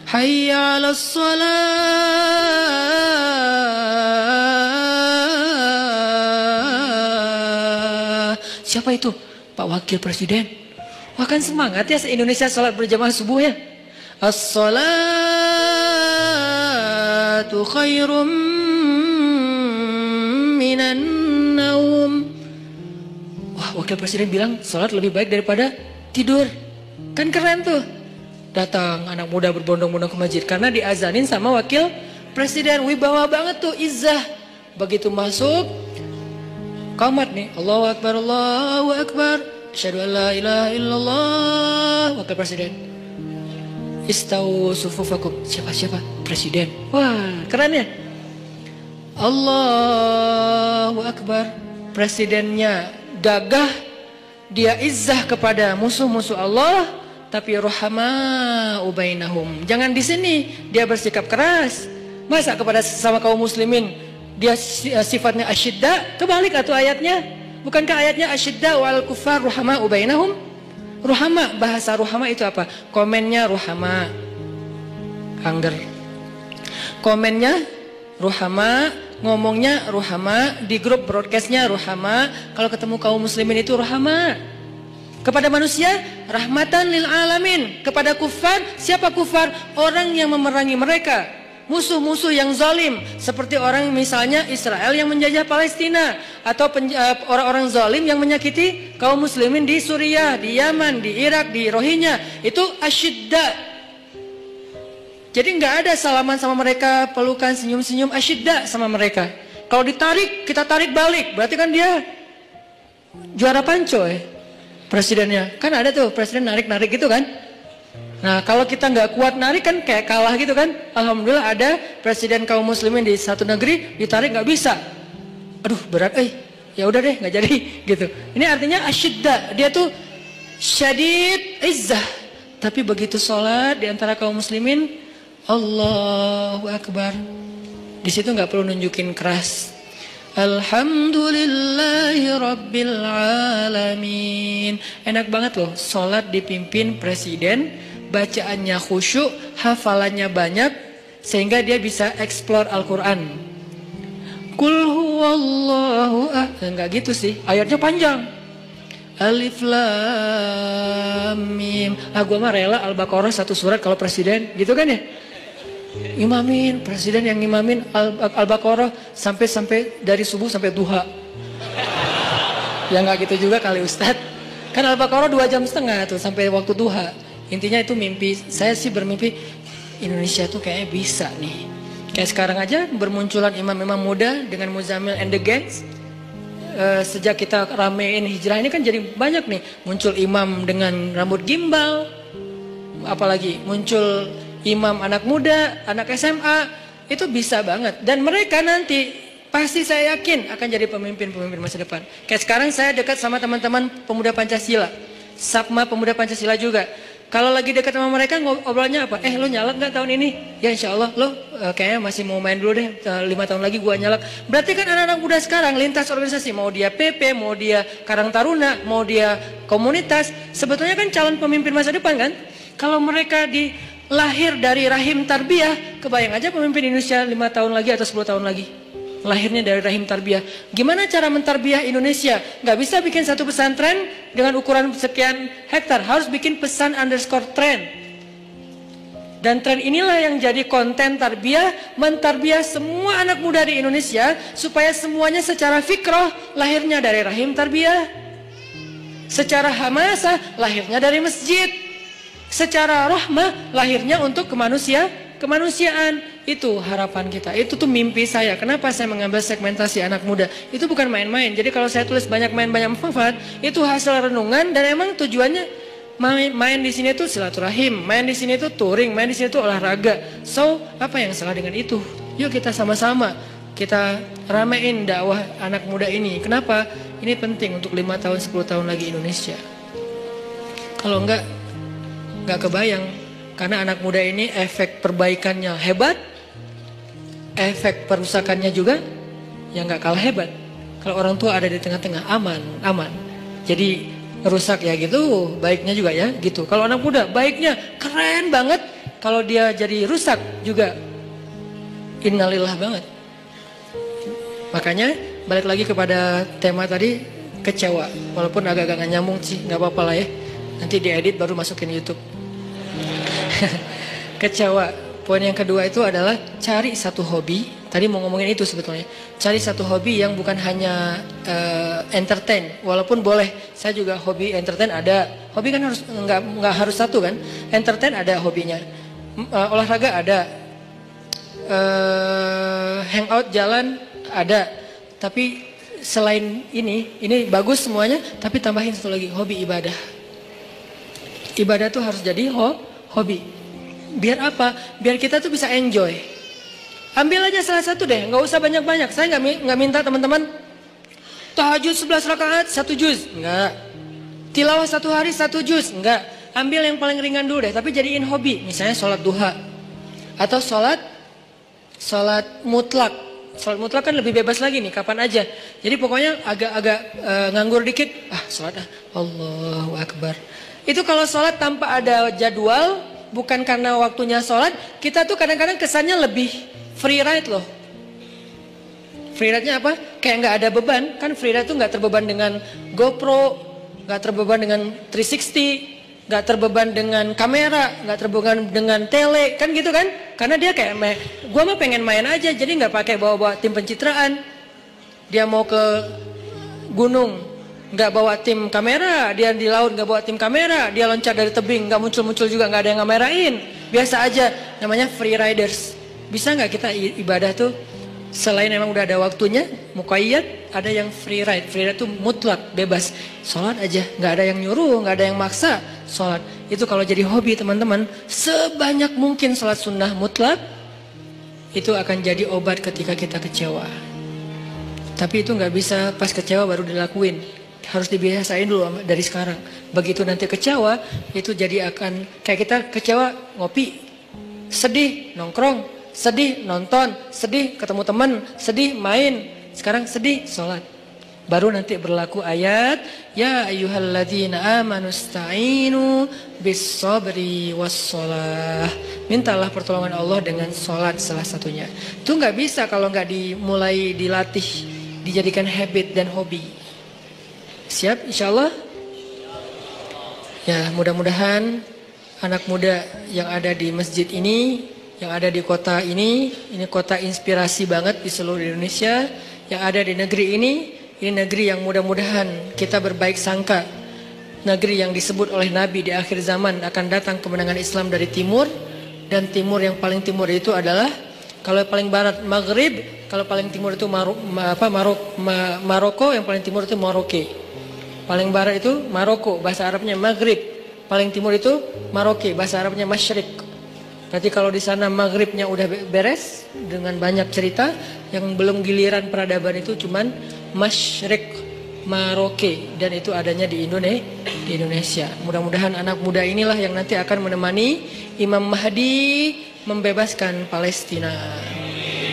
Hayya 'alas shalah. Siapa itu? Pak Wakil Presiden. Wah kan semangat ya se-Indonesia sholat berjamaah subuh ya. As-salatu khairum minan naum. Wakil Presiden bilang sholat lebih baik daripada tidur. Kan keren tuh. Datang anak muda berbondong-bondong ke masjid karena diazanin sama wakil presiden. Wibawa banget tuh, izzah. Begitu masuk qamat nih, Allahu Akbar, Allahu Akbar, asyhadu an la ilaha illallah. Wakil presiden, istau sufufakum. Siapa? Presiden. Wah keren ya. Allahu Akbar. Presidennya gagah, dia izzah kepada musuh-musuh Allah, tapi rohama ubainahum. Jangan di sini dia bersikap keras. Masa kepada sesama kaum muslimin dia sifatnya asyidda? Kebalik atau ayatnya? Bukankah ayatnya asyidda wal kufar rohama ubainahum? Rohama, bahasa rohama itu apa? Komennya rohama, angger. Komennya rohama, ngomongnya ruhama, di grup broadcastnya ruhama, kalau ketemu kaum muslimin itu ruhama. Kepada manusia rahmatan lil alamin. Kepada kufar, siapa kufar? Orang yang memerangi mereka, musuh-musuh yang zalim, seperti orang misalnya Israel yang menjajah Palestina, atau orang-orang zalim yang menyakiti kaum muslimin di Suriah, di Yaman, di Irak, di Rohingya. Itu asyidda. Jadi nggak ada salaman sama mereka, pelukan, senyum-senyum, asyidda sama mereka. Kalau ditarik, kita tarik balik. Berarti kan dia juara panco presidennya. Kan ada tuh presiden narik-narik gitu kan. Nah kalau kita nggak kuat narik kan kayak kalah gitu kan. Alhamdulillah ada presiden kaum muslimin di satu negeri, ditarik nggak bisa. Aduh berat ya udah deh nggak jadi gitu. Ini artinya asyidda. Dia tuh syadid izzah. Tapi begitu sholat di antara kaum muslimin, Allahu Akbar. Di situ nggak perlu nunjukin keras. Alhamdulillahi Rabbil Alamin. Enak banget loh, sholat dipimpin presiden, bacaannya khusyuk, hafalannya banyak, sehingga dia bisa explore Al-Quran. Qul huwallahu ahad. Enggak gitu sih, ayatnya panjang. Alif Lam Mim. Gua mah rela Al-Baqarah 1 surat kalau presiden, gitu kan ya? Imamin, presiden yang imamin Al-Baqarah sampai dari subuh sampai duha. Ya nggak gitu juga kali Ustadz. Kan Al-Baqarah 2,5 jam tuh sampai waktu duha. Intinya itu mimpi. Saya sih bermimpi Indonesia tuh kayaknya bisa nih. Kayak sekarang aja bermunculan imam-imam muda dengan Muzammil and the Gangs. Sejak kita ramein hijrah ini kan jadi banyak nih. Muncul imam dengan rambut gimbal. Apalagi muncul imam anak muda, anak SMA. Itu bisa banget. Dan mereka nanti pasti saya yakin akan jadi pemimpin-pemimpin masa depan. Kayak sekarang saya dekat sama teman-teman pemuda Pancasila. Sapma pemuda Pancasila juga. Kalau lagi dekat sama mereka ngobrolnya apa? Lo nyalak gak tahun ini? Ya insya Allah lo kayaknya masih mau main dulu deh. 5 tahun lagi gua nyalak. Berarti kan anak-anak muda sekarang lintas organisasi. Mau dia PP, mau dia Karang Taruna, mau dia komunitas. Sebetulnya kan calon pemimpin masa depan kan? Kalau mereka lahir dari rahim tarbiyah. Kebayang aja pemimpin Indonesia 5 tahun lagi atau 10 tahun lagi. Lahirnya dari rahim tarbiyah. Gimana cara mentarbiah Indonesia? Gak bisa bikin satu pesantren dengan ukuran sekian hektar. Harus bikin pesan _ tren. Dan tren inilah yang jadi konten tarbiyah. Mentarbiah semua anak muda di Indonesia. Supaya semuanya secara fikroh lahirnya dari rahim tarbiyah. Secara hamasah lahirnya dari masjid. Secara rahmah lahirnya untuk kemanusiaan. Itu harapan kita. Itu tuh mimpi saya. Kenapa saya mengambil segmentasi anak muda? Itu bukan main-main. Jadi kalau saya tulis banyak main banyak manfaat, itu hasil renungan dan emang tujuannya main di sini tuh silaturahim, main di sini tuh touring, main di sini tuh olahraga. So, apa yang salah dengan itu? Yuk kita sama-sama kita ramein dakwah anak muda ini. Kenapa? Ini penting untuk 5 tahun 10 tahun lagi Indonesia. Kalau enggak kebayang. Karena anak muda ini efek perbaikannya hebat, efek perusakannya juga yang nggak kalah hebat. Kalau orang tua ada di tengah-tengah aman. Jadi rusak ya gitu, baiknya juga ya gitu. Kalau anak muda baiknya keren banget, kalau dia jadi rusak juga innalillah banget. Makanya balik lagi kepada tema tadi, kecewa. Walaupun agak-agak gak nyambung sih, nggak apa-apa lah ya. Nanti diedit baru masukin YouTube. Kecewa. Poin yang kedua itu adalah cari satu hobi. Tadi mau ngomongin itu sebetulnya. Cari satu hobi yang bukan hanya entertain. Walaupun boleh. Saya juga hobi entertain ada. Hobi kan harus nggak harus satu kan. Entertain ada hobinya. Olahraga ada. Hangout jalan ada. Tapi selain ini bagus semuanya. Tapi tambahin satu lagi, hobi ibadah. Ibadah tuh harus jadi hobi. Biar apa? Biar kita tuh bisa enjoy. Ambil aja salah satu deh, nggak usah banyak-banyak. Saya nggak minta teman-teman tahajud 11 rakaat 1 juz, nggak. Tilawah 1 hari 1 juz, nggak. Ambil yang paling ringan dulu deh, tapi jadiin hobi. Misalnya sholat duha atau sholat mutlak. Sholat mutlak kan lebih bebas lagi nih, kapan aja. Jadi pokoknya agak-agak nganggur dikit, sholat Allahu Akbar. Itu kalau sholat tanpa ada jadwal, bukan karena waktunya sholat, kita tuh kadang-kadang kesannya lebih free ride loh. Free ride-nya apa? Kayak nggak ada beban. Kan free ride tuh nggak terbeban dengan GoPro, nggak terbeban dengan 360, nggak terbeban dengan kamera, nggak terbeban dengan tele, kan gitu kan? Karena dia kayak gua mah pengen main aja, jadi nggak pakai bawa-bawa tim pencitraan. Dia mau ke gunung, nggak bawa tim kamera, dia di laut nggak bawa tim kamera, dia loncat dari tebing nggak muncul juga, nggak ada yang ngamerain, biasa aja. Namanya free riders. Bisa nggak kita ibadah tuh selain emang udah ada waktunya muqayyad, ada yang free ride. Free ride tuh mutlak, bebas, sholat aja, nggak ada yang nyuruh, nggak ada yang maksa sholat. Itu kalau jadi hobi teman-teman, sebanyak mungkin sholat sunnah mutlak. Itu akan jadi obat ketika kita kecewa. Tapi itu nggak bisa pas kecewa baru dilakuin. Harus dibiasain dulu dari sekarang. Begitu nanti kecewa, itu jadi akan kayak kita kecewa ngopi, sedih nongkrong, sedih nonton, sedih ketemu teman, sedih main. Sekarang sedih sholat. Baru nanti berlaku ayat, ya ayyuhalladzina amanu sta'inu bis sabri was shalah. Mintalah pertolongan Allah dengan sholat salah satunya. Itu nggak bisa kalau nggak dimulai dilatih, dijadikan habit dan hobi. Siap insya Allah? Ya, mudah-mudahan anak muda yang ada di masjid ini, yang ada di kota ini kota inspirasi banget di seluruh Indonesia, yang ada di negeri ini negeri yang mudah-mudahan kita berbaik sangka. Negeri yang disebut oleh Nabi di akhir zaman akan datang kemenangan Islam dari timur, dan timur yang paling timur itu adalah, kalau paling barat Maghrib, kalau paling timur itu Maroko, yang paling timur itu Maroke. Paling barat itu Maroko, bahasa Arabnya Maghrib. Paling timur itu Maroke, bahasa Arabnya Masyrik. Berarti kalau di sana Maghribnya udah beres dengan banyak cerita, yang belum giliran peradaban itu cuman Masyrik, Maroke, dan itu adanya di Indonesia. Mudah-mudahan anak muda inilah yang nanti akan menemani Imam Mahdi membebaskan Palestina.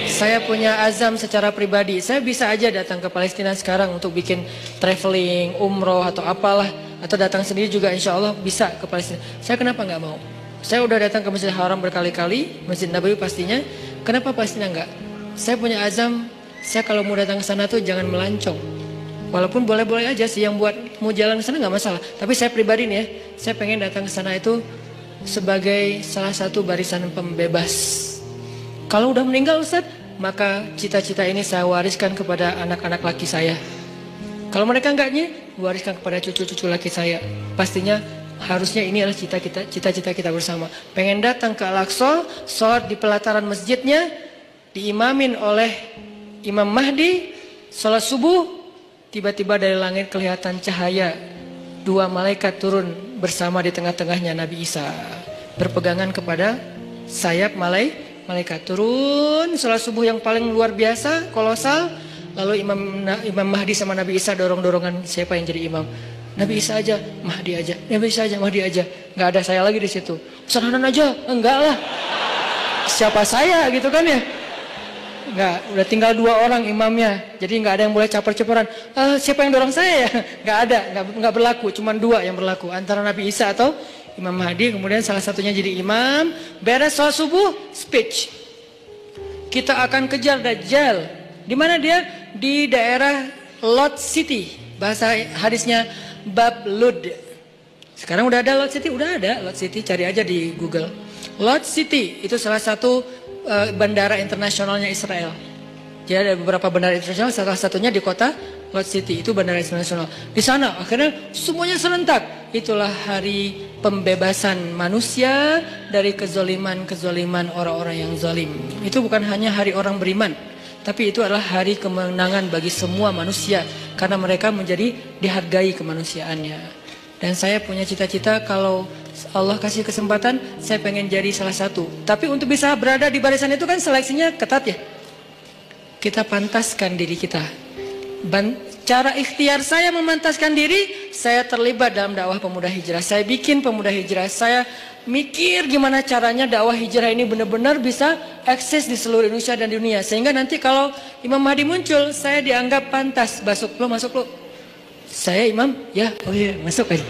Saya punya azam secara pribadi, saya bisa aja datang ke Palestina sekarang untuk bikin traveling, umroh atau apalah, atau datang sendiri juga insya Allah bisa ke Palestina. Saya kenapa nggak mau? Saya udah datang ke Masjidil Haram berkali-kali, Masjid Nabawi pastinya. Kenapa Palestina nggak? Saya punya azam, saya kalau mau datang ke sana tuh jangan melancong. Walaupun boleh-boleh aja sih yang buat mau jalan ke sana nggak masalah. Tapi saya pribadi nih ya, saya pengen datang ke sana itu sebagai salah satu barisan pembebas. Kalau udah meninggal Ustaz, maka cita-cita ini saya wariskan kepada anak-anak laki saya. Kalau mereka enggaknya, wariskan kepada cucu-cucu laki saya. Pastinya harusnya ini adalah cita-cita kita bersama. Pengen datang ke Al-Aqsa, sholat di pelataran masjidnya, diimamin oleh Imam Mahdi, sholat subuh, tiba-tiba dari langit kelihatan cahaya. 2 malaikat turun bersama di tengah-tengahnya Nabi Isa. Berpegangan kepada sayap malaikat turun, sholat subuh yang paling luar biasa, kolosal. Lalu Imam Mahdi sama Nabi Isa dorong-dorongan siapa yang jadi imam. Nabi Isa aja, Mahdi aja, Nabi Isa aja, Mahdi aja. Nggak ada saya lagi di situ. Ustaz Hanan aja, enggak lah. Siapa saya gitu kan ya? Enggak, udah tinggal 2 orang imamnya. Jadi nggak ada yang boleh caper-caperan. Siapa yang dorong saya ya? Nggak ada, nggak berlaku. Cuma 2 yang berlaku. Antara Nabi Isa atau Imam Mahdi. Kemudian salah satunya jadi imam. Beres sholat subuh, speech. Kita akan kejar Dajjal. Di mana dia? Di daerah Lot City. Bahasa hadisnya Bab Lud. Sekarang udah ada Lot City, udah ada Lot City. Cari aja di Google. Lot City itu salah satu bandara internasionalnya Israel. Jadi ada beberapa bandara internasional, salah satunya di kota Lot City, itu bandara internasional. Di sana akhirnya semuanya serentak. Itulah hari pembebasan manusia dari kezoliman orang-orang yang zalim. Itu bukan hanya hari orang beriman, tapi itu adalah hari kemenangan bagi semua manusia, karena mereka menjadi dihargai kemanusiaannya. Dan saya punya cita-cita kalau Allah kasih kesempatan, saya pengen jadi salah satu. Tapi untuk bisa berada di barisan itu kan seleksinya ketat ya. Kita pantaskan diri kita. Cara ikhtiar saya memantaskan diri, saya terlibat dalam dakwah pemuda hijrah. Saya bikin pemuda hijrah. Saya mikir gimana caranya dakwah hijrah ini benar-benar bisa eksis di seluruh Indonesia dan dunia. Sehingga nanti kalau Imam Mahdi muncul, saya dianggap pantas. Masuk lo. Saya imam, ya, oh iya, masuk aja.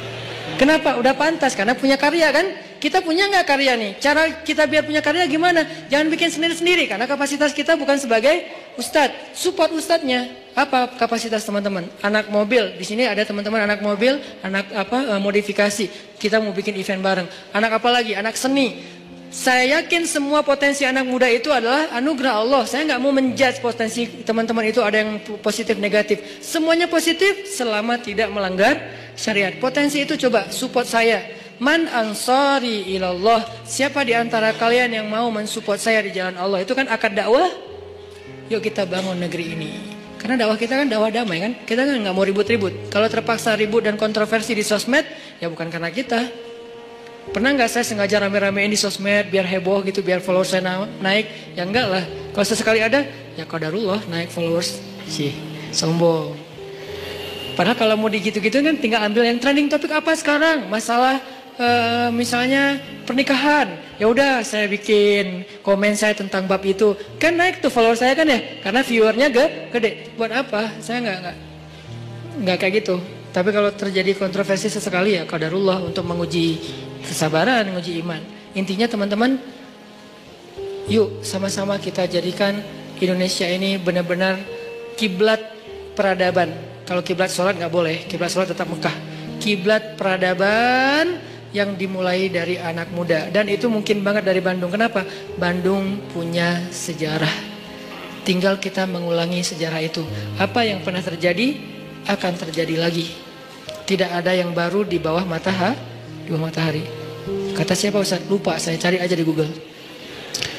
Kenapa? Udah pantas, karena punya karya kan? Kita punya nggak karya nih? Cara kita biar punya karya gimana? Jangan bikin sendiri-sendiri, karena kapasitas kita bukan sebagai ustadz. Support ustadznya. Apa kapasitas teman-teman? Anak mobil, di sini ada teman-teman anak mobil, anak modifikasi. Kita mau bikin event bareng. Anak apa lagi? Anak seni. Saya yakin semua potensi anak muda itu adalah anugerah Allah. Saya nggak mau menjudge potensi teman-teman itu ada yang positif negatif. Semuanya positif selama tidak melanggar syariat. Potensi itu coba support saya. Man ansari ilallah. Siapa di antara kalian yang mau mensupport saya di jalan Allah? Itu kan akad dakwah. Yuk kita bangun negeri ini. Karena dakwah kita kan dakwah damai kan. Kita kan nggak mau ribut-ribut. Kalau terpaksa ribut dan kontroversi di sosmed, ya bukan karena kita. Pernah nggak saya sengaja rame-ramein di sosmed biar heboh gitu, biar followers saya naik? Ya enggak lah. Kalau sesekali ada, ya qadarullah naik followers. Sih, sombong. Padahal kalau mau digitu-gitu kan tinggal ambil yang trending topik apa sekarang. Masalah misalnya pernikahan. Ya udah saya bikin komen saya tentang bab itu. Kan naik tuh followers saya kan ya. Karena viewernya gede. Buat apa? Saya nggak kayak gitu. Tapi kalau terjadi kontroversi sesekali ya qadarullah untuk menguji kesabaran, menguji iman. Intinya teman-teman, yuk sama-sama kita jadikan Indonesia ini benar-benar kiblat peradaban. Kalau kiblat sholat nggak boleh, kiblat sholat tetap Mekah. kiblat peradaban yang dimulai dari anak muda. Dan itu mungkin banget dari Bandung. Kenapa? Bandung punya sejarah. Tinggal kita mengulangi sejarah itu. Apa yang pernah terjadi akan terjadi lagi. Tidak ada yang baru di bawah matahari. Kata siapa Ustaz? Lupa, saya cari aja di Google.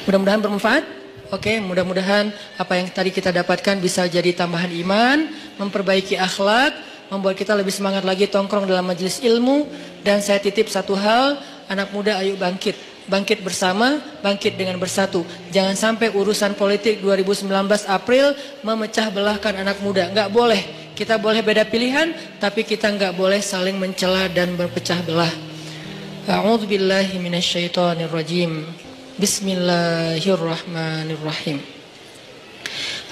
Mudah-mudahan bermanfaat. Oke, mudah-mudahan apa yang tadi kita dapatkan bisa jadi tambahan iman, memperbaiki akhlak, membuat kita lebih semangat lagi tongkrong dalam majelis ilmu. Dan saya titip satu hal, anak muda ayo bangkit. Bangkit bersama, bangkit dengan bersatu. Jangan sampai urusan politik 2019 April memecah belahkan anak muda. Enggak boleh. Kita boleh beda pilihan, tapi kita enggak boleh saling mencela dan berpecah belah. A'udzubillahi minasyaitonirrajim. Bismillahirrahmanirrahim.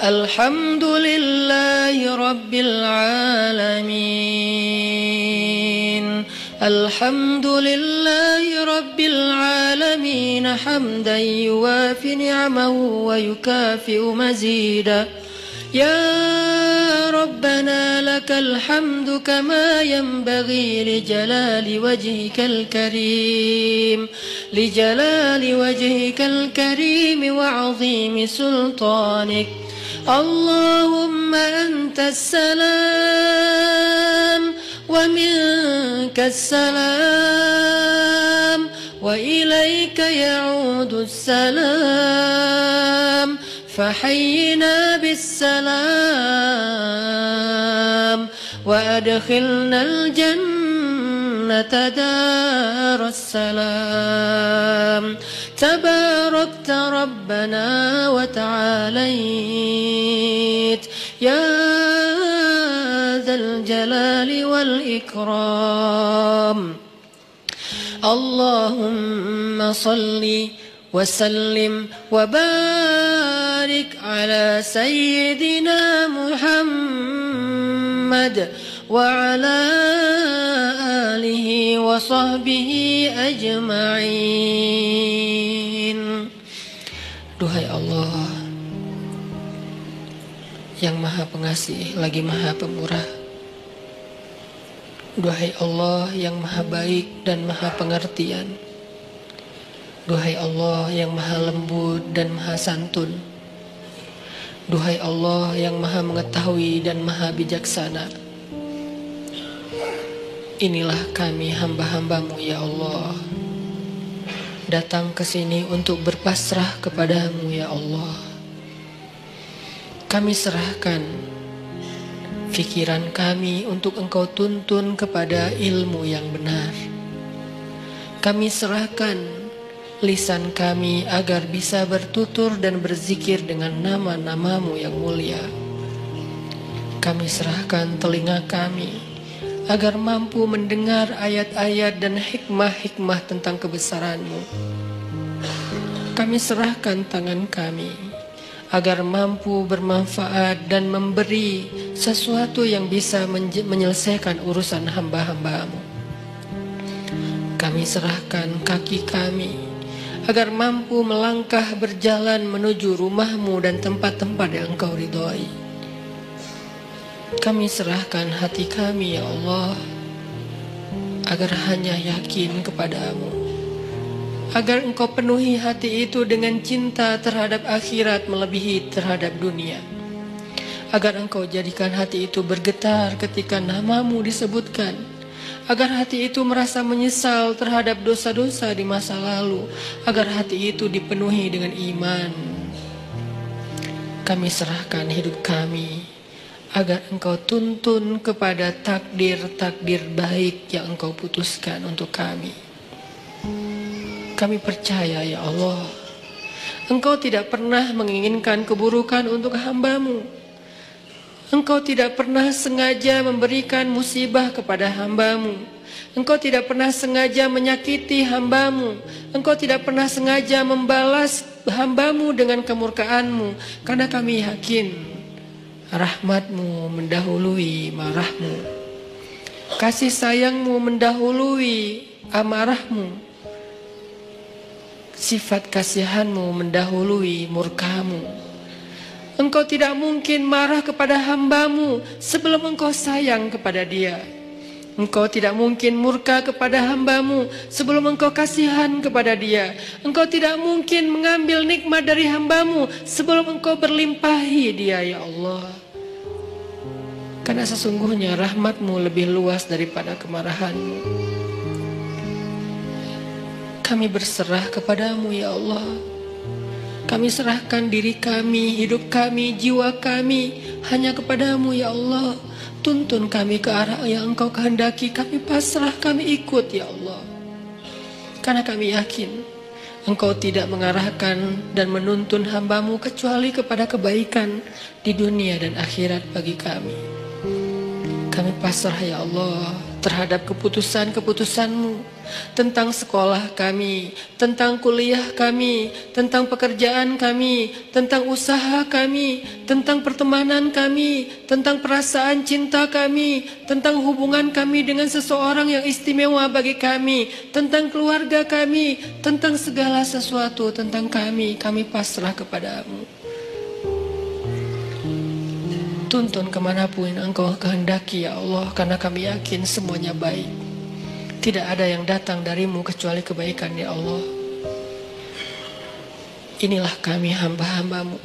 Alhamdulillahi Rabbil Alamin. Alhamdulillahi Rabbil Alamin. Hamdan yuwafi ni'amahu wa yukafi'u mazida. Ya Rabbana lakal hamdu kama yanbaghi li jalali wajhikal karim. Li jalali wajhikal karim wa 'azimi sultanik. Allahumma antas salam wa minkas salam wa ilayka ya'udus salam. فحينا بالسلام وأدخلنا الجنة دار السلام تباركت ربنا وتعاليت يا ذا الجلال والإكرام اللهم صلِّ وسلم وبارك على سيدنا محمد وعلى آله وصحبه أجمعين. Duhai Allah yang maha pengasih lagi maha pemurah. Duhai Allah yang maha baik dan maha pengertian. Duhai Allah yang maha lembut dan maha santun. Duhai Allah yang maha mengetahui dan maha bijaksana. Inilah kami hamba-hambamu ya Allah. Datang ke sini untuk berpasrah kepadamu ya Allah. Kami serahkan pikiran kami untuk Engkau tuntun kepada ilmu yang benar. Kami serahkan lisan kami agar bisa bertutur dan berzikir dengan nama-namamu yang mulia. Kami serahkan telinga kami agar mampu mendengar ayat-ayat dan hikmah-hikmah tentang kebesaran-Mu. Kami serahkan tangan kami agar mampu bermanfaat dan memberi sesuatu yang bisa menyelesaikan urusan hamba-hamba-Mu. Kami serahkan kaki kami agar mampu melangkah berjalan menuju rumah-Mu dan tempat-tempat yang Engkau ridhoi. Kami serahkan hati kami ya Allah, agar hanya yakin kepadamu, agar Engkau penuhi hati itu dengan cinta terhadap akhirat melebihi terhadap dunia, agar Engkau jadikan hati itu bergetar ketika nama-Mu disebutkan, agar hati itu merasa menyesal terhadap dosa-dosa di masa lalu, agar hati itu dipenuhi dengan iman. Kami serahkan hidup kami agar Engkau tuntun kepada takdir-takdir baik yang Engkau putuskan untuk kami. Kami percaya ya Allah, Engkau tidak pernah menginginkan keburukan untuk hamba-Mu. Engkau tidak pernah sengaja memberikan musibah kepada hamba-Mu. Engkau tidak pernah sengaja menyakiti hamba-Mu. Engkau tidak pernah sengaja membalas hamba-Mu dengan kemurkaan-Mu. Karena kami yakin rahmat-Mu mendahului marah-Mu. Kasih sayang-Mu mendahului amarah-Mu. Sifat kasihan-Mu mendahului murka-Mu. Engkau tidak mungkin marah kepada hamba-Mu sebelum Engkau sayang kepada dia. Engkau tidak mungkin murka kepada hamba-Mu sebelum Engkau kasihan kepada dia. Engkau tidak mungkin mengambil nikmat dari hamba-Mu sebelum Engkau berlimpahi dia, ya Allah. Karena sesungguhnya rahmat-Mu lebih luas daripada kemarahan-Mu. Kami berserah kepadamu, ya Allah. Kami serahkan diri kami, hidup kami, jiwa kami hanya kepadamu, ya Allah. Tuntun kami ke arah yang Engkau kehendaki. Kami pasrah, kami ikut, ya Allah. Karena kami yakin Engkau tidak mengarahkan dan menuntun hamba-Mu kecuali kepada kebaikan di dunia dan akhirat bagi kami. Kami pasrah, ya Allah, terhadap keputusan-keputusan-Mu tentang sekolah kami, tentang kuliah kami, tentang pekerjaan kami, tentang usaha kami, tentang pertemanan kami, tentang perasaan cinta kami, tentang hubungan kami dengan seseorang yang istimewa bagi kami, tentang keluarga kami, tentang segala sesuatu tentang kami pasrah kepadamu. Tuntun kemanapun Engkau kehendaki, ya Allah, karena kami yakin semuanya baik. Tidak ada yang datang darimu kecuali kebaikan, ya Allah. Inilah kami hamba-hamba-Mu,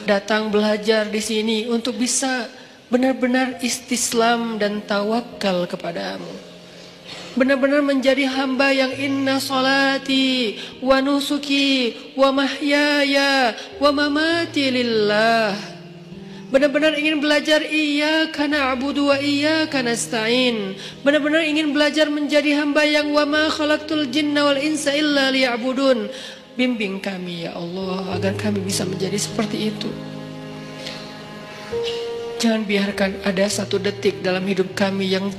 datang belajar di sini untuk bisa benar-benar istislam dan tawakal kepadamu. Benar-benar menjadi hamba yang inna salati wa nusuki wa mahyaya wa mamati lillah. Benar-benar ingin belajar iyyaka na'budu wa iyyaka nasta'in. Benar-benar ingin belajar menjadi hamba yang wa ma khalaqtul jinna wal insa illa liya'budun. Bimbing kami, ya Allah, agar kami bisa menjadi seperti itu. Jangan biarkan ada satu detik dalam hidup kami yang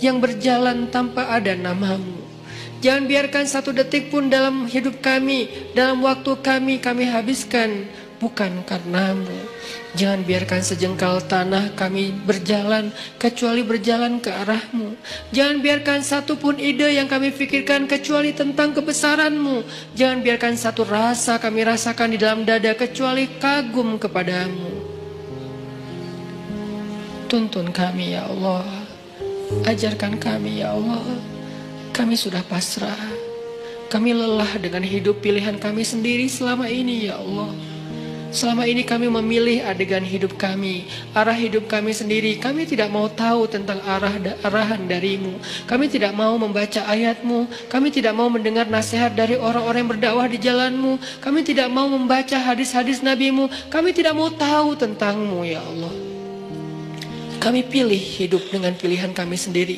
yang berjalan tanpa ada nama-Mu. Jangan biarkan satu detik pun dalam hidup kami, dalam waktu kami habiskan bukan karena-Mu. Jangan biarkan sejengkal tanah kami berjalan kecuali berjalan ke arah-Mu. Jangan biarkan satu pun ide yang kami pikirkan kecuali tentang kebesaran-Mu. Jangan biarkan satu rasa kami rasakan di dalam dada kecuali kagum kepadamu. Tuntun kami, ya Allah. Ajarkan kami, ya Allah. Kami sudah pasrah. Kami lelah dengan hidup pilihan kami sendiri selama ini, ya Allah. Selama ini kami memilih adegan hidup kami, arah hidup kami sendiri. Kami tidak mau tahu tentang arahan darimu. Kami tidak mau membaca ayat-Mu. Kami tidak mau mendengar nasihat dari orang-orang yang berdakwah di jalan-Mu. Kami tidak mau membaca hadis-hadis Nabi-Mu. Kami tidak mau tahu tentang-Mu, ya Allah. Kami pilih hidup dengan pilihan kami sendiri.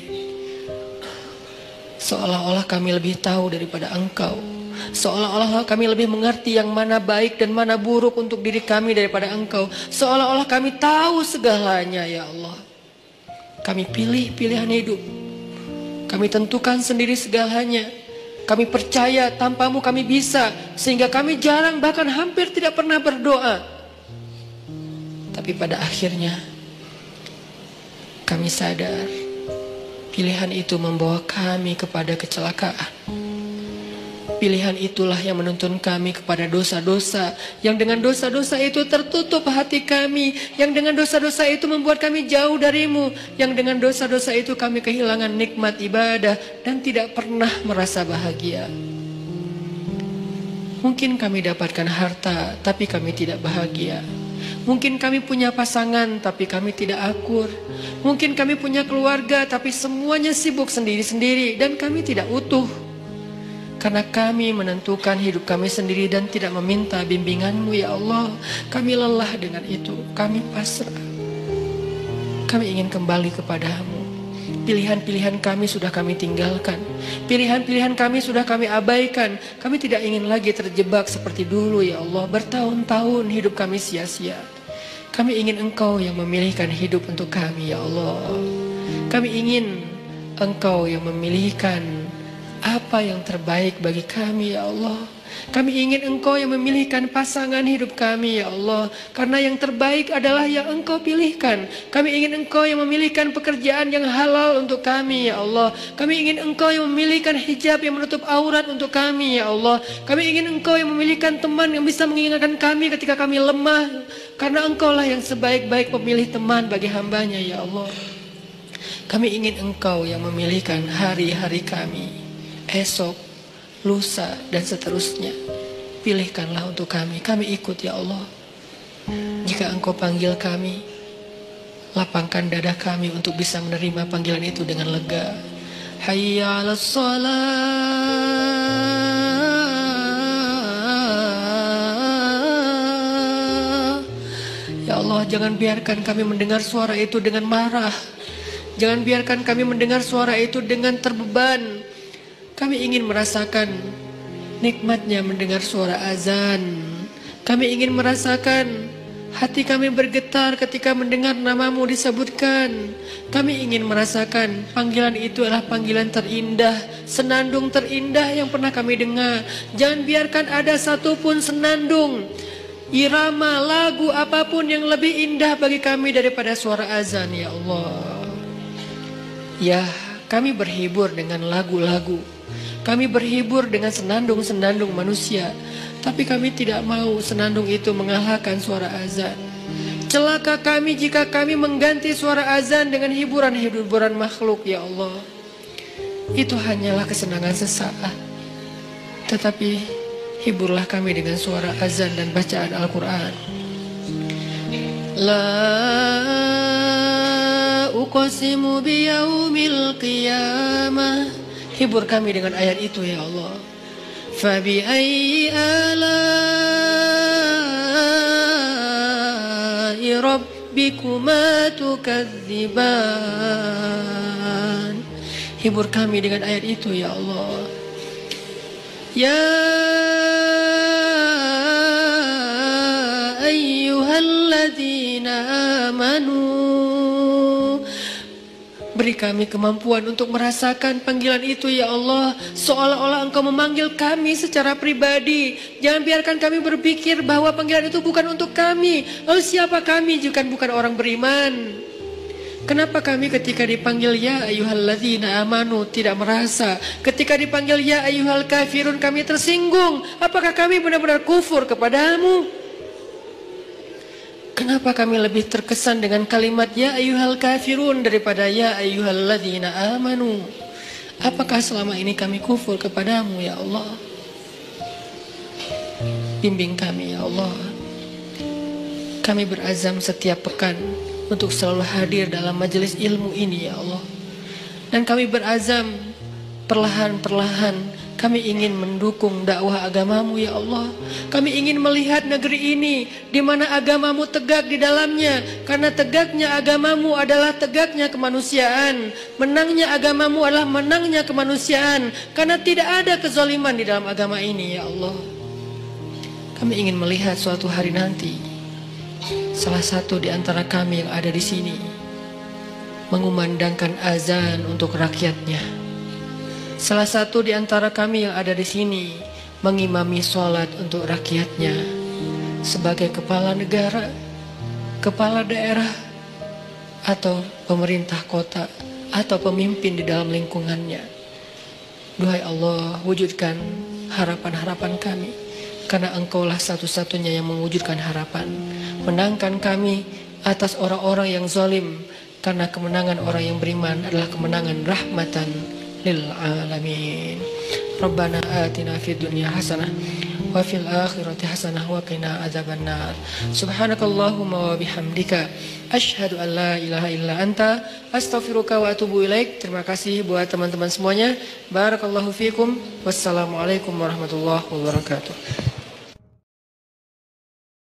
Seolah-olah kami lebih tahu daripada Engkau. Seolah-olah kami lebih mengerti yang mana baik dan mana buruk untuk diri kami daripada Engkau. Seolah-olah kami tahu segalanya, ya Allah. Kami pilih pilihan hidup. Kami tentukan sendiri segalanya. Kami percaya tanpa-Mu kami bisa. Sehingga kami jarang, bahkan hampir tidak pernah berdoa. Tapi pada akhirnya kami sadar pilihan itu membawa kami kepada kecelakaan. Pilihan itulah yang menuntun kami kepada dosa-dosa. Yang dengan dosa-dosa itu tertutup hati kami. Yang dengan dosa-dosa itu membuat kami jauh darimu. Yang dengan dosa-dosa itu kami kehilangan nikmat ibadah dan tidak pernah merasa bahagia. Mungkin kami dapatkan harta, tapi kami tidak bahagia. Mungkin kami punya pasangan, tapi kami tidak akur. Mungkin kami punya keluarga, tapi semuanya sibuk sendiri-sendiri dan kami tidak utuh. Karena kami menentukan hidup kami sendiri dan tidak meminta bimbingan-Mu, ya Allah. Kami lelah dengan itu. Kami pasrah. Kami ingin kembali kepadamu. Pilihan-pilihan kami sudah kami tinggalkan. Pilihan-pilihan kami sudah kami abaikan. Kami tidak ingin lagi terjebak seperti dulu, ya Allah. Bertahun-tahun hidup kami sia-sia. Kami ingin Engkau yang memilihkan hidup untuk kami, ya Allah. Kami ingin Engkau yang memilihkan apa yang terbaik bagi kami, ya Allah. Kami ingin Engkau yang memilihkan pasangan hidup kami, ya Allah. Karena yang terbaik adalah yang Engkau pilihkan. Kami ingin Engkau yang memilihkan pekerjaan yang halal untuk kami, ya Allah. Kami ingin Engkau yang memilihkan hijab yang menutup aurat untuk kami, ya Allah. Kami ingin Engkau yang memilihkan teman yang bisa mengingatkan kami ketika kami lemah. Karena Engkau lah yang sebaik-baik pemilih teman bagi hambanya, ya Allah. Kami ingin Engkau yang memilihkan hari-hari kami, esok, lusa, dan seterusnya. Pilihkanlah untuk kami ikut ya Allah. Jika Engkau panggil kami, lapangkan dada kami untuk bisa menerima panggilan itu dengan lega. Hayya 'alas shalah. Ya Allah, jangan biarkan kami mendengar suara itu dengan marah. Jangan biarkan kami mendengar suara itu dengan terbeban. Kami ingin merasakan nikmatnya mendengar suara azan. Kami ingin merasakan hati kami bergetar ketika mendengar namamu disebutkan. Kami ingin merasakan panggilan itu adalah panggilan terindah, senandung terindah yang pernah kami dengar. Jangan biarkan ada satupun senandung, irama, lagu apapun yang lebih indah bagi kami daripada suara azan ya Allah. Ya, kami berhibur dengan lagu-lagu. Kami berhibur dengan senandung-senandung manusia. Tapi kami tidak mau senandung itu mengalahkan suara azan. Celaka kami jika kami mengganti suara azan dengan hiburan-hiburan makhluk ya Allah. Itu hanyalah kesenangan sesaat. Tetapi hiburlah kami dengan suara azan dan bacaan Al-Quran. La uqsimu biyaumil qiyamah. Hibur kami dengan ayat itu ya Allah. Fabi ayyi ala'i rabbikuma tukadziban. Hibur kami dengan ayat itu ya Allah. Ya ayyuhalladzina amanu. Beri kami kemampuan untuk merasakan panggilan itu ya Allah. Seolah-olah Engkau memanggil kami secara pribadi. Jangan biarkan kami berpikir bahwa panggilan itu bukan untuk kami. Lalu siapa kami jika bukan orang beriman? Kenapa kami ketika dipanggil ya ayyuhalladzina amanu tidak merasa? Ketika dipanggil ya ayyuhal kafirun kami tersinggung. Apakah kami benar-benar kufur kepadamu? Kenapa kami lebih terkesan dengan kalimat ya ayyuhal kafirun daripada ya ayyuhalladzina amanu? Apakah selama ini kami kufur kepadamu ya Allah? Bimbing kami ya Allah. Kami berazam setiap pekan untuk selalu hadir dalam majelis ilmu ini ya Allah. Dan kami berazam perlahan-perlahan kami ingin mendukung dakwah agamamu ya Allah. Kami ingin melihat negeri ini di mana agamamu tegak di dalamnya. Karena tegaknya agamamu adalah tegaknya kemanusiaan. Menangnya agamamu adalah menangnya kemanusiaan. Karena tidak ada kezaliman di dalam agama ini ya Allah. Kami ingin melihat suatu hari nanti salah satu di antara kami yang ada di sini mengumandangkan azan untuk rakyatnya. Salah satu di antara kami yang ada di sini mengimami sholat untuk rakyatnya sebagai kepala negara, kepala daerah, atau pemerintah kota, atau pemimpin di dalam lingkungannya. Duhai Allah, wujudkan harapan-harapan kami, karena Engkaulah satu-satunya yang mewujudkan harapan. Menangkan kami atas orang-orang yang zalim, karena kemenangan orang yang beriman adalah kemenangan rahmatan lil alamin. Rabbana atina fid dunya hasanah wa fil akhirati hasanah wa qina adzabannar. Subhanakallahumma wa bihamdika asyhadu an la ilaha illa anta astaghfiruka wa atubu ilaik. Terima kasih buat teman-teman semuanya. Barakallahu fikum. Wassalamualaikum warahmatullahi wabarakatuh.